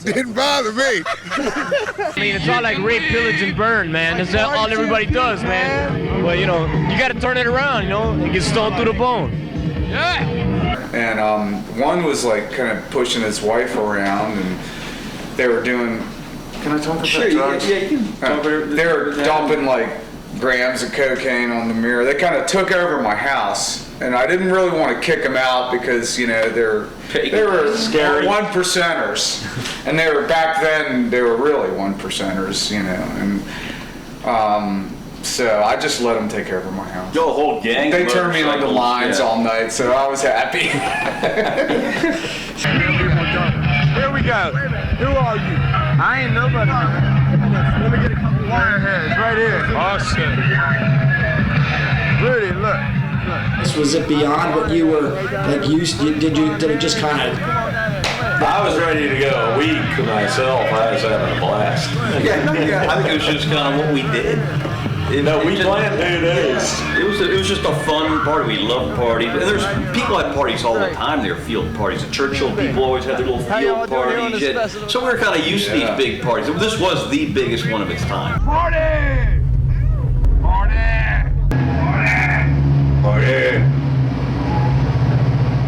Didn't bother me. I mean, it's all like rape, pillage, and burn, man. That's all everybody does, man. Well, you know, you got to turn it around. You know, it gets stoned through the bone. Yeah. And one was like kind of pushing his wife around, and they were doing. Can I talk about drugs? Yeah, you can talk about They were dumping like grams of cocaine on the mirror. They kind of took over my house, and I didn't really want to kick them out because, you know, they were scary 1%ers, and they were back then. They were really 1%ers, you know, and. So I just let them take over my house. Yo, whole gang. They turned me on the lines all night, so I was happy. Here we go. Who are you? I ain't nobody. Let me get a couple wireheads right here. Awesome. Rudy, look. Was it beyond what you were like used? Did it just kind of? I was ready to go a week myself. I was having a blast. Yeah, I think it was just kind of what we did. No, we planned 2 days. It was just a fun party. We loved parties. And there's people at parties all the time. There are field parties. The Churchill people always had their little field parties. So we were kind of used to these big parties. This was the biggest one of its time. Party! Party! Party!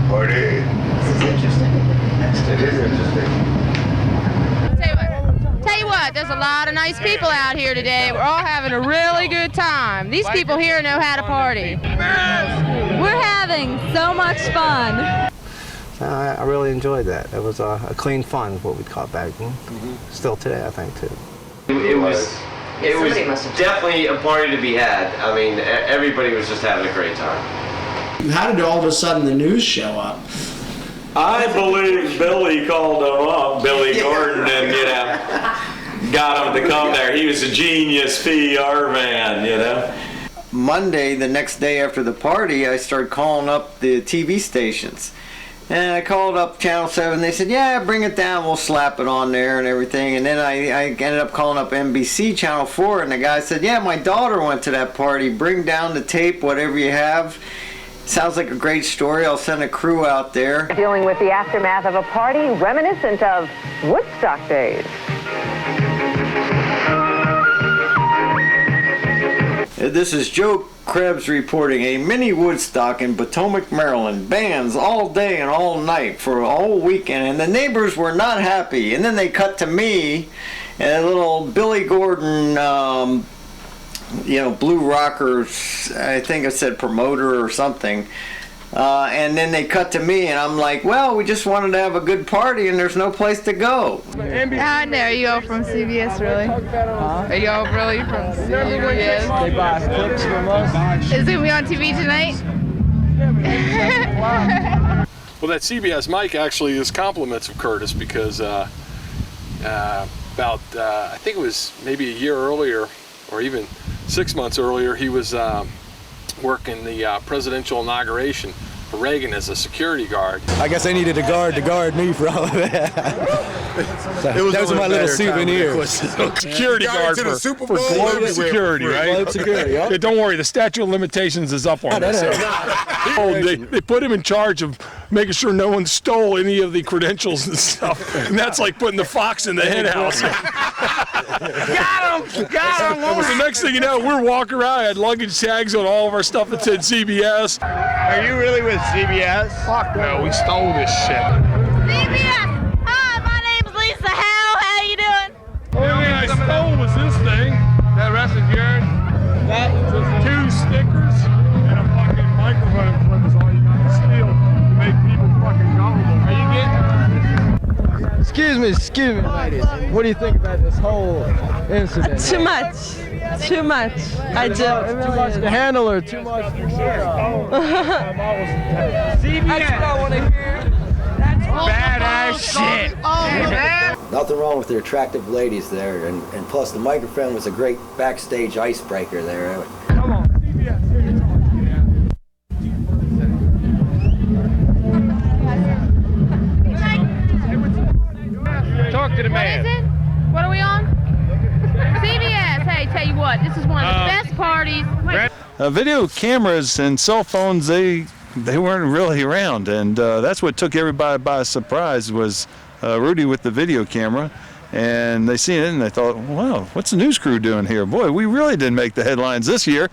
Party! This is interesting. It is interesting. Tell you what, there's a lot of nice people out here today. We're all having a really good time. These people here know how to party. We're having so much fun. I really enjoyed that. It was a clean fun, is what we'd call it back then. Still today, I think, too. It was definitely a party to be had. I mean, everybody was just having a great time. How did all of a sudden the news show up? I believe Billy called him up, Billy Gordon, and, you know, got him to come there. He was a genius PR man, you know. Monday, the next day after the party, I started calling up the TV stations. And I called up Channel 7. They said, yeah, bring it down. We'll slap it on there and everything. And then I ended up calling up NBC Channel 4. And the guy said, yeah, my daughter went to that party. Bring down the tape, whatever you have. Sounds like a great story. I'll send a crew out there. Dealing with the aftermath of a party reminiscent of Woodstock days. This is Joe Krebs reporting a mini Woodstock in Potomac, Maryland. Bands all day and all night for a whole weekend, and the neighbors were not happy. And then they cut to me, and a little Billy Gordon, you know, blue rockers, I think it said promoter or something. And then they cut to me, and I'm like, well, we just wanted to have a good party, and there's no place to go. I know you all from CBS, really. Huh? Are you all really from CBS? They buy clips from us. Is it going to be on TV tonight? Well, that CBS mic actually is compliments of Curtis because I think it was maybe a year earlier or even 6 months earlier, he was working the presidential inauguration for Reagan as a security guard. I guess I needed a guard to guard me for all of that. So those are my little souvenirs. Security guard for Globe Security, right? Globe Security, yeah. Yeah, don't worry, the statute of limitations is up on this. They put him in charge of making sure no one stole any of the credentials and stuff. And that's like putting the fox in the hen house. Got him! Got him! The next thing you know, we're walking around, I had luggage tags on all of our stuff that said CBS. Are you really with CBS? Fuck no, we stole this shit. CBS! Hi, my name's Lisa Howe. How you doing? The only thing I stole was this thing. That rest is yours. That is 2 stickers and a fucking microphone clip is all you got to steal to make people fucking gullible. Are you getting it? Excuse me, ladies. What do you think about this whole incident? Too much. Too much. I do. Too much to handle or too much to That's what I want to hear. That's badass shit. Nothing wrong with the attractive ladies there, and plus the microphone was a great backstage icebreaker there. Come on, CBS, here you talk. Talk to the man. What is it? What are we on? CBS. Hey, tell you what, this is one of the best parties. Video cameras and cell phones, they weren't really around, and that's what took everybody by surprise was Rudy with the video camera. And they seen it and they thought, wow, what's the news crew doing here? Boy, we really didn't make the headlines this year.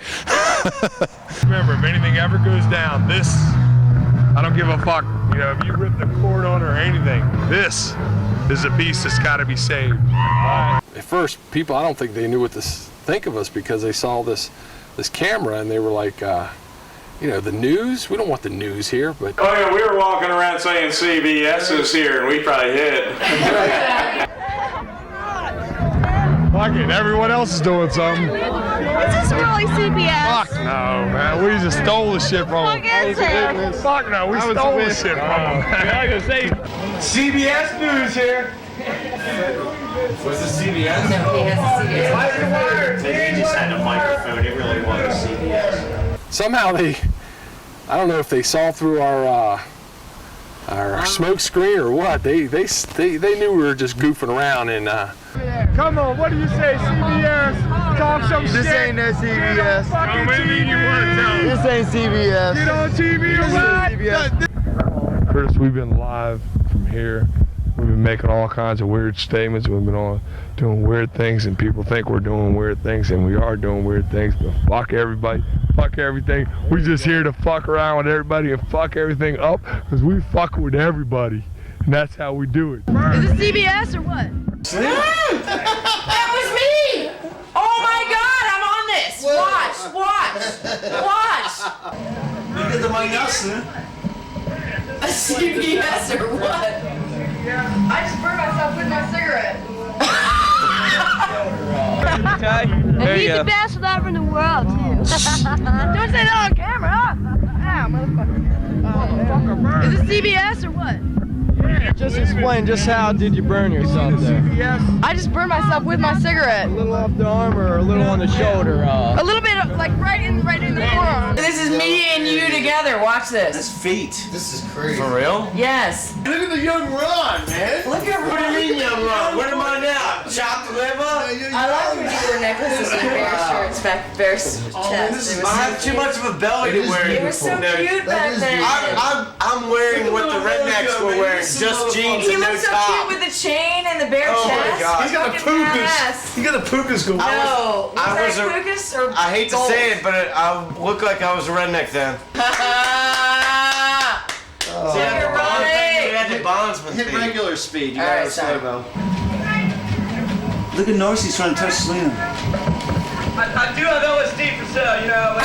Remember, if anything ever goes down, this, I don't give a fuck. You know, if you rip the cord on or anything, this is a piece that's got to be saved. At first, people, I don't think they knew what to think of us because they saw this camera and they were like, you know, the news? We don't want the news here, but... Oh yeah, we were walking around saying CBS is here and we probably hid. Fuck it, everyone else is doing something. Is this really CBS? Fuck no, man. We just stole the shit from them. Fuck no, we stole the shit from them. I was gonna say, CBS News here. Was it CBS? No, he has a CBS. Maybe he just had a microphone. It really was CBS. Somehow I don't know if they saw through our smoke screen or what. They knew we were just goofing around and. Come on, what do you say, CBS? Talk some shit. This ain't no CBS. This ain't CBS. Get on TV or what? Curtis, we've been live from here. We've been making all kinds of weird statements. We've been doing weird things, and people think we're doing weird things, and we are doing weird things. But fuck everybody, fuck everything. We just here to fuck around with everybody and fuck everything up, because we fuck with everybody, and that's how we do it. Is it CBS or what? That was me! Oh my God, I'm on this! Watch! You get the mic now, son. A CBS or what? I just burned myself with my cigarette. And he's the best rapper in the world, too. Don't say that on camera. Ah, motherfucker. Is it CBS or what? Just explain, just how did you burn yourself there? I just burned myself with my cigarette. A little off the arm or a little on the shoulder? A little bit, like right in the forearm. This is me and you together. Watch this. That's feet. This is crazy. For real? Yes. Look at the young Ron, man. Look at What do you mean, young Ron? What am I now? Chopped liver? I like when you wear necklaces and bear shirts, bear chest. I have too much of a belly to wear. You were so cute back then. I'm wearing what the rednecks were wearing, just jeans He and no looks so top. cute with the chain and the bare chest. Oh my God. He's got a pukas. He got a pukas going. No. Was that pukas or I hate gold? to say it, but I look like I was a redneck then. So you're running. You had the bonds with Hit me. regular speed. You All got right, to sorry. slow mo. Look at Norris. He's trying to touch Selena. I do have LSD for sale, you know.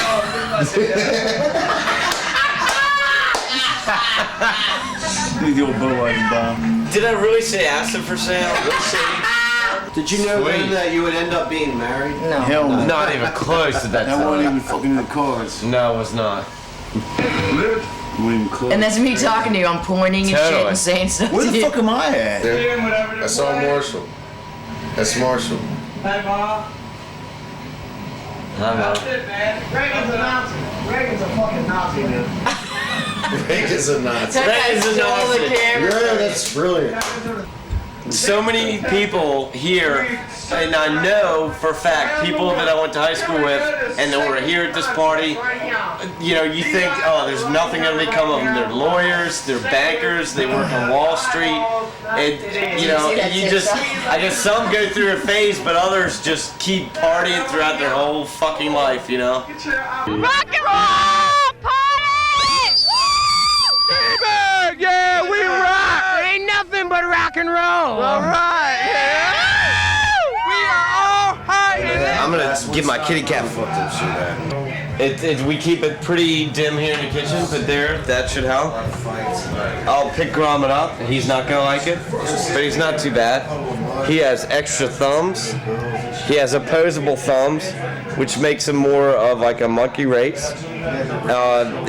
Look at the old Budweiser bomb. Did I really say acid for sale? Did you know then that you would end up being married? No. Hell no. Not even close to that That time. wasn't even fucking in the cards. No, it was not. Wasn't even close. And that's me talking to you. I'm pointing and shit Totally. and saying stuff Where to the you. fuck am I at? That's all Marshall. That's Marshall. Hey, Ma. I know. That's it, man. Reagan's announcing. is a nonsense. That is a nonsense. Yeah, that's brilliant. So many people here, and I know for a fact, people that I went to high school with, and that were here at this party, you know, you think, oh, there's nothing going to become of them. They're lawyers, they're bankers, they work on Wall Street, and, you know, you just, I guess some go through a phase, but others just keep partying throughout their whole fucking life, you know? Rock and roll party! Woo! Yeah, we rock! Ain't nothing but rock and roll. All right. Yeah. We are all high. I'm gonna give my kitty cat we keep it pretty dim here in the kitchen, but that should help. I'll pick Gromit up. He's not gonna like it, but he's not too bad. He has extra thumbs. He has opposable thumbs, which makes him more of like a monkey race.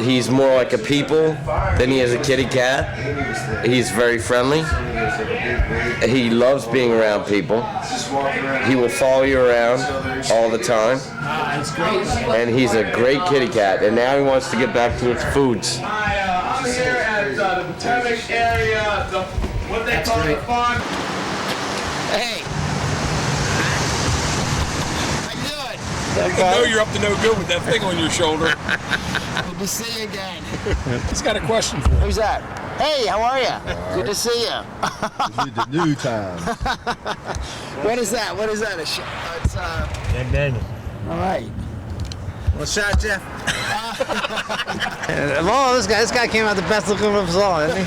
He's more like a people than he is a kitty cat. He's very friendly. He loves being around people. He will follow you around all the time. And he's a great kitty cat. And now he wants to get back to its foods. Here at the Potomac area, what they call the farm. Hey. I know you're up to no good with that thing on your shoulder. Good to see you again. He's got a question for you. Who's that? Hey, how are you? Good to see you. This is the new time. What is that? What is that? It's Jack Daniels. all right. What's that, Jeff? Oh, this guy came out the best looking of us all, didn't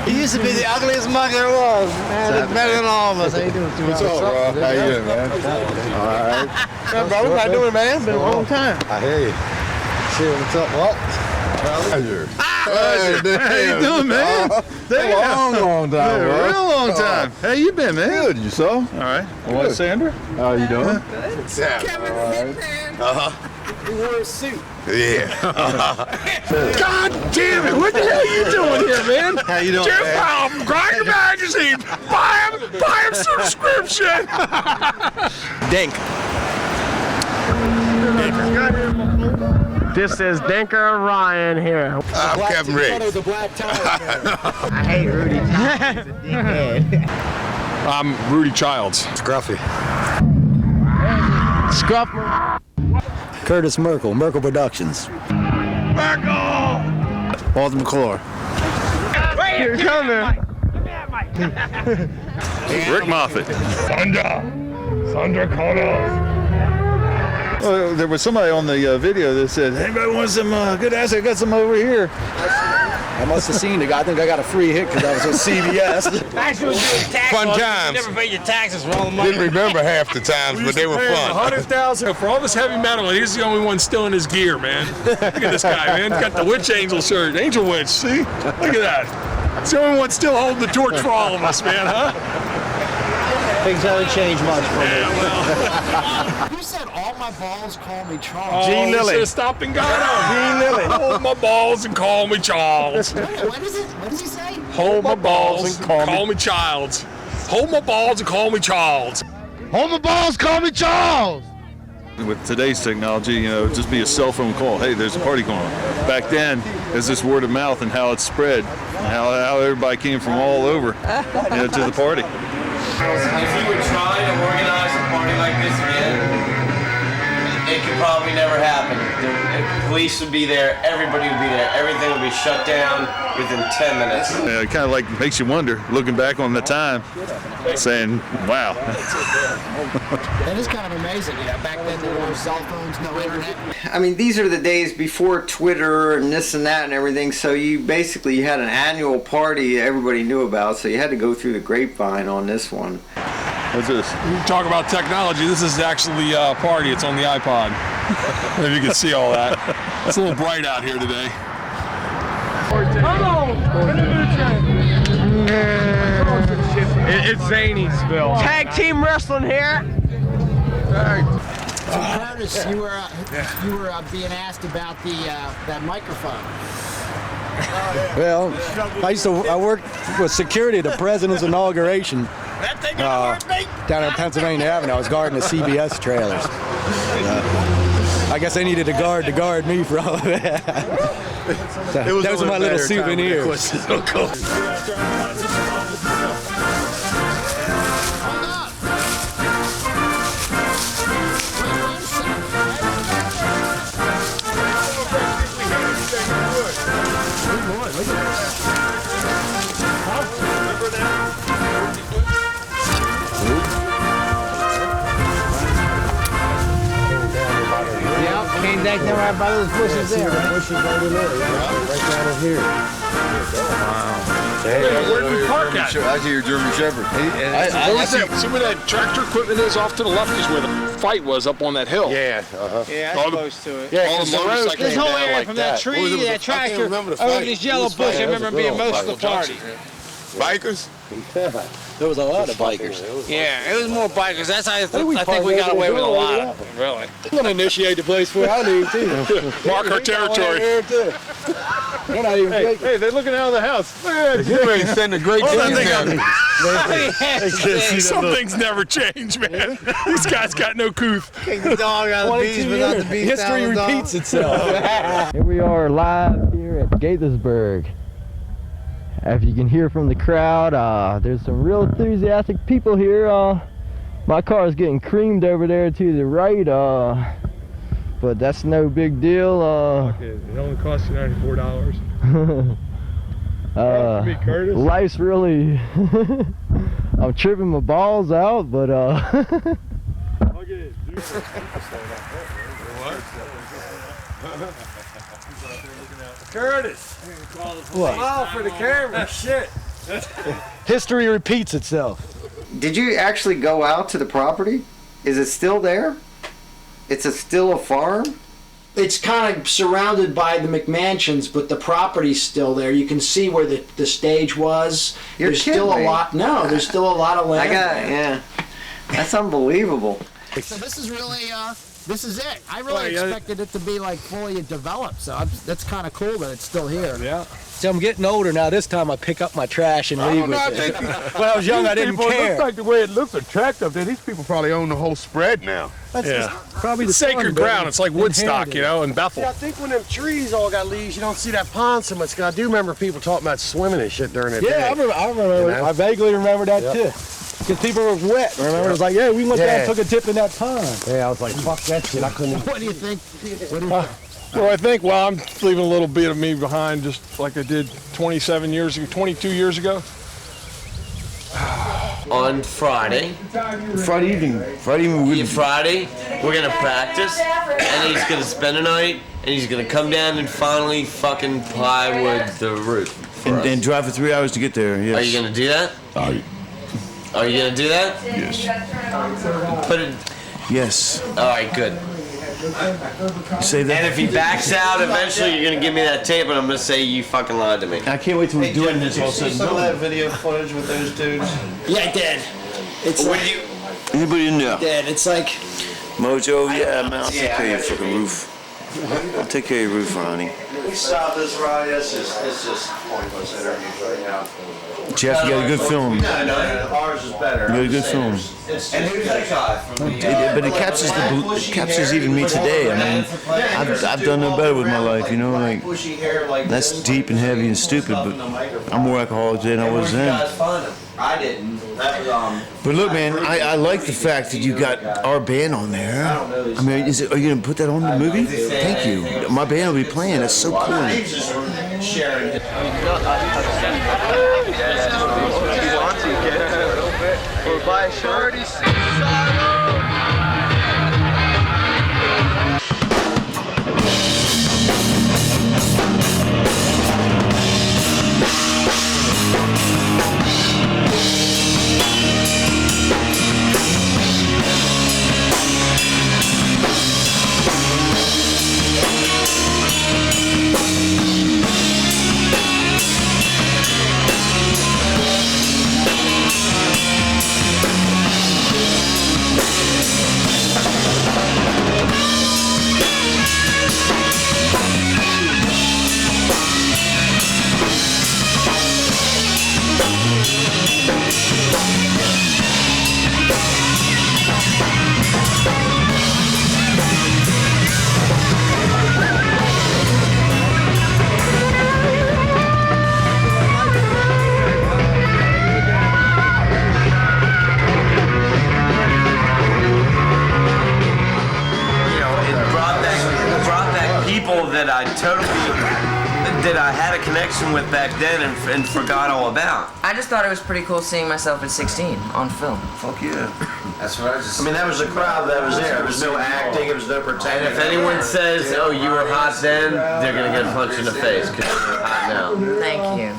he? He used to be the ugliest mug there was. Man, look better than all of us. How you doing? What's up, bro? How you doing, man? All right. Yeah, brother, how you doing, man? Been a long time. I hear you. See what's up, Walt? Pleasure. How you doing, man? Long time, bro. Real long time. How you been, man? Good, yourself? All right. What, Sandra? How you doing? Kevin, Uh-huh. he wore a suit. Yeah. God damn it! What the hell are you doing here, man? How you doing, Jeff man? Powell, Grinder Magazine. Buy him subscription. Dink. This is Dinker Ryan here. I'm Kevin Riggs. I hate Rudy. I'm Rudy Childs. Scruffy. Scruff. Curtis Merkel, Merkel Productions. Walter McClure. You're coming. Rick Moffat. Sandra Connors. There was somebody on the video that said, anybody want some good ass? I got some over here. I must have seen the guy. I think I got a free hit because I was with CBS. Fun times. Never paid your taxes for all the money. Didn't remember half the times, but they were fun. 100,000 for all this heavy metal, and he's the only one still in his gear, man. Look at this guy, man. He's got the Witch Angel shirt. Angel Witch, see? Look at that. He's the only one still holding the torch for all of us, man, huh? Things haven't changed much for me. Who said all my balls call me Charles? Gene Lilly. Stop and got him. Gene Lilly. Hold my balls and call me Charles. What is it? What does he say? Hold my balls and call me Childs. Hold my balls and call me Charles. Hold my balls, call me Charles. With today's technology, you know, just be a cell phone call. Hey, there's a party going on. Back then, it's this word of mouth and how it spread, and how everybody came from all over, you know, to the party. If you would try to organize a party like this again, it could probably never happen. The police would be there, everybody would be there, everything would be shut down within 10 minutes. It kind of like makes you wonder, looking back on the time, saying, wow. That is kind of amazing. You know, back then there were cell phones, no internet. I mean, these are the days before Twitter and this and that and everything, so you basically had an annual party everybody knew about, so you had to go through the grapevine on this one. What's this? You talk about technology. This is actually a party. It's on the iPod. If you can see all that. It's a little bright out here today. It's Zany'sville. Tag team wrestling here. So Curtis, you were being asked about the that microphone. Well, I worked with security at the president's inauguration down at Pennsylvania Avenue. I was guarding the CBS trailers. I guess I needed a guard to guard me for all of that. Those are my little souvenirs. Came back there right by those bushes there, right? Bushes right in there, right down in here. Where did we park at? I see your German Shepherd. See where that tractor equipment is off to the left is where the fight was up on that hill. Yeah, Yeah, that's close to it. Yeah, all the motorcycles This whole down area like from that tree to that tractor over this yellow bush, I remember being most of the party. Bikers? there was a lot of bikers. Yeah, it was more bikers. That's how I think we got away with a lot of them, really. I'm going to initiate the place where I need too. Mark our territory. They're not even Hey, they're looking out of the house. You ain't sending a great team down. Some things never change, man. These guys got no couth. Kick the dog out of the beast, but not the beast out History of the dog. repeats itself. Here we are live here at Gaithersburg. As you can hear from the crowd, there's some real enthusiastic people here. My car is getting creamed over there to the right, but that's no big deal. It only costs you $94. Me, Curtis. Life's really I'm tripping my balls out, but Curtis! What? Smile for the camera, shit! History repeats itself. Did you actually go out to the property? Is it still there? It's still a farm? It's kind of surrounded by the McMansions, but the property's still there. You can see where the stage was. You're there's kidding still me. a lot. No, there's still a lot of land. Yeah. That's unbelievable. So this is really, this is it. I really expected it to be like fully developed, so that's kind of cool that it's still here. Yeah. See, I'm getting older now. This time I pick up my trash and leave with it. When I was young, I didn't It care. looks like the way it looks attractive. These people probably own the whole spread now. That's Yeah. probably the Sacred fun, ground. baby. It's like Woodstock, Inherited. you know, in Bethel. I think when them trees all got leaves, you don't see that pond so much. 'Cause I do remember people talking about swimming and shit during that day. Yeah, I remember. You know? I vaguely remember that too. Because people were wet. Remember, it was like, yeah, we went down and took a dip in that pond. Yeah, I was like, fuck that shit. I couldn't. What do you think? Well, I think, I'm leaving a little bit of me behind, just like I did 22 years ago. On Friday, Friday evening, we're gonna practice, and he's gonna spend a night, and he's gonna come down and finally fucking plywood the roof. and drive for 3 hours to get there. Yes. Are you gonna do that? Are you gonna do that? Yes. Put it. Yes. All right, good. Say that. And if he backs out, eventually you're gonna give me that tape, and I'm gonna say you fucking lied to me. I can't wait till we're doing this all of a sudden. Some of that video footage with those dudes. Yeah, I did. It's What like, do you? Anybody in there? did. It's like, Mojo, yeah, man, I'll take care of your fucking roof. I'll take care of your roof, Ronnie. We stop this ride. It's just pointless interviews right now. Jeff, you got a good film. No, ours is better. You got a good film. And who's that guy? But it captures even me today. I mean, I've done no better with my life, you know, like, that's deep and heavy and stupid, but I'm more alcoholic than I was then. I didn't. But look, man, I like the fact that you got our band on there. I mean, are you going to put that on the movie? Thank you. My band will be playing. That's so cool. Sharing. Or buy a shirt. that I had a connection with back then and forgot all about. I just thought it was pretty cool seeing myself at 16 on film. Fuck yeah. That's what I just. I mean, that was the crowd that was there. There was no acting. There was no pretending. And if anyone says, "Oh, you were hot then," they're gonna get punched in the face because you're hot now. Thank you.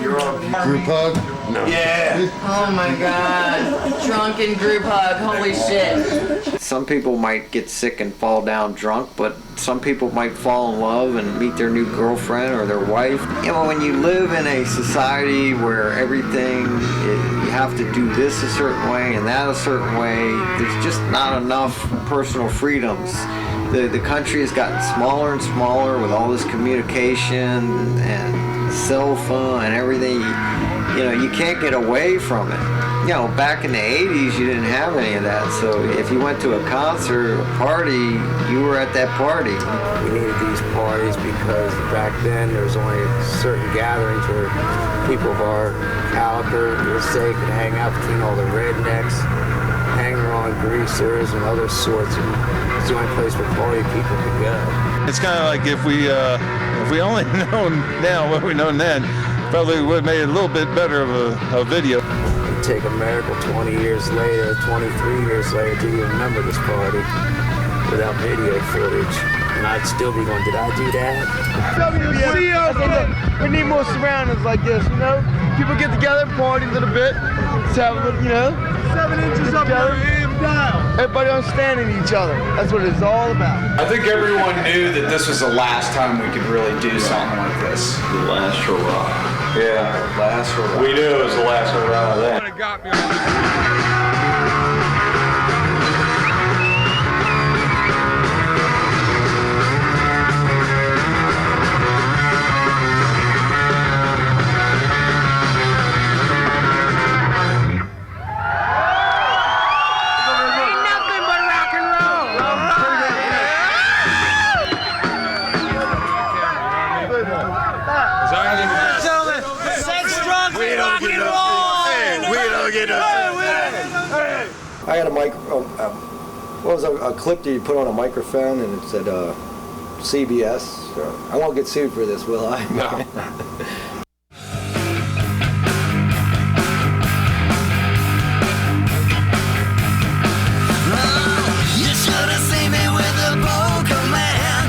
You're on Group hug? No. Yeah. Oh my God. Drunken group hug. Holy shit. Some people might get sick and fall down drunk, but some people might fall in love and meet their new girlfriend or their wife. You know, when you live in a society where everything, you have to do this a certain way and that a certain way, there's just not enough personal freedoms. The country has gotten smaller and smaller with all this communication and cell phone and everything. You know, you can't get away from it. You know, back in the 80s, you didn't have any of that. So if you went to a concert, a party, you were at that party. We needed these parties because back then there was only certain gatherings where people of our caliber, let's say, could hang out between all the rednecks, hanger-on greasers and other sorts. And it's the only place where party people could go. It's kind of like if we only known now what we know then, probably would have made it a little bit better of a video. It'd take a miracle 20 years later, 23 years later to even remember this party without video footage. And I'd still be going, did I do that? We need more surroundings like this, you know? People get together, party a little bit, just have a little, you know? 7 inches up there, down. Everybody understanding each other. That's what it's all about. I think everyone knew that this was the last time we could really do something like this. The last hurrah. Yeah. Last hurrah. We knew it was the last hurrah of that. I had a a clip that you put on a microphone and it said CBS. I won't get sued for this, will I? No. You should have seen me with a poker man.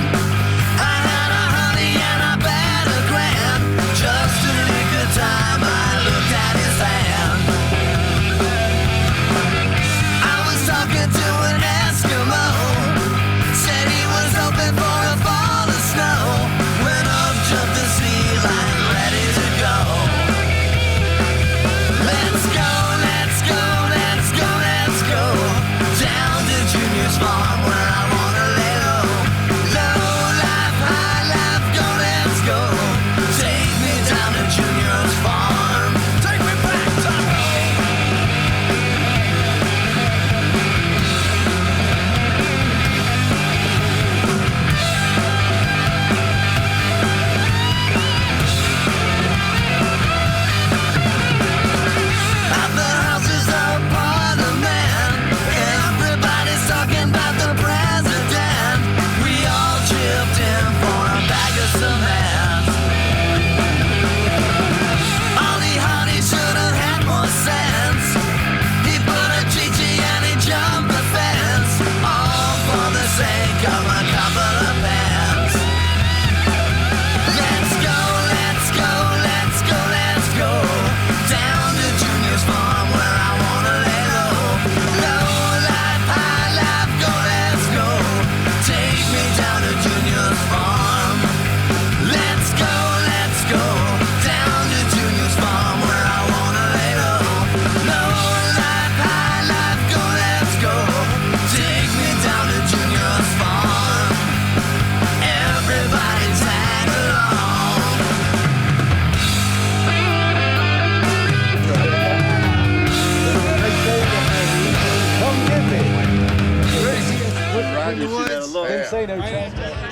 I had a honey and a better grand. Just to make a time, I looked at his hand. I was talking to an Eskimo. Said he was hoping for a fall of snow. Went up, jumped the sea line, ready to go. Let's go, let's go, let's go, let's go. Down to Junior's farm where I wanna lay low. Low life, high life, go, let's go. Take me down to Junior's farm. Take me back to home. At the houses of Parliament, everybody's talking about the president. We all chipped in for a bag of cement. Ollie Hardy should have had more sense. He put a Chi-Chi and he jumped the fence, all for the sake of a couple of pence. Let's go, let's go, let's go, let's go. Down to Junior's farm where I wanna lay low. Low life, high life, go, let's go. Take me down to Junior's farm. Let's go, let's go. Down to Junior's farm where I wanna lay low. Low life, high life, go, let's go. Take me down to Junior's farm. Everybody tag along. Come get me. Didn't say no chance.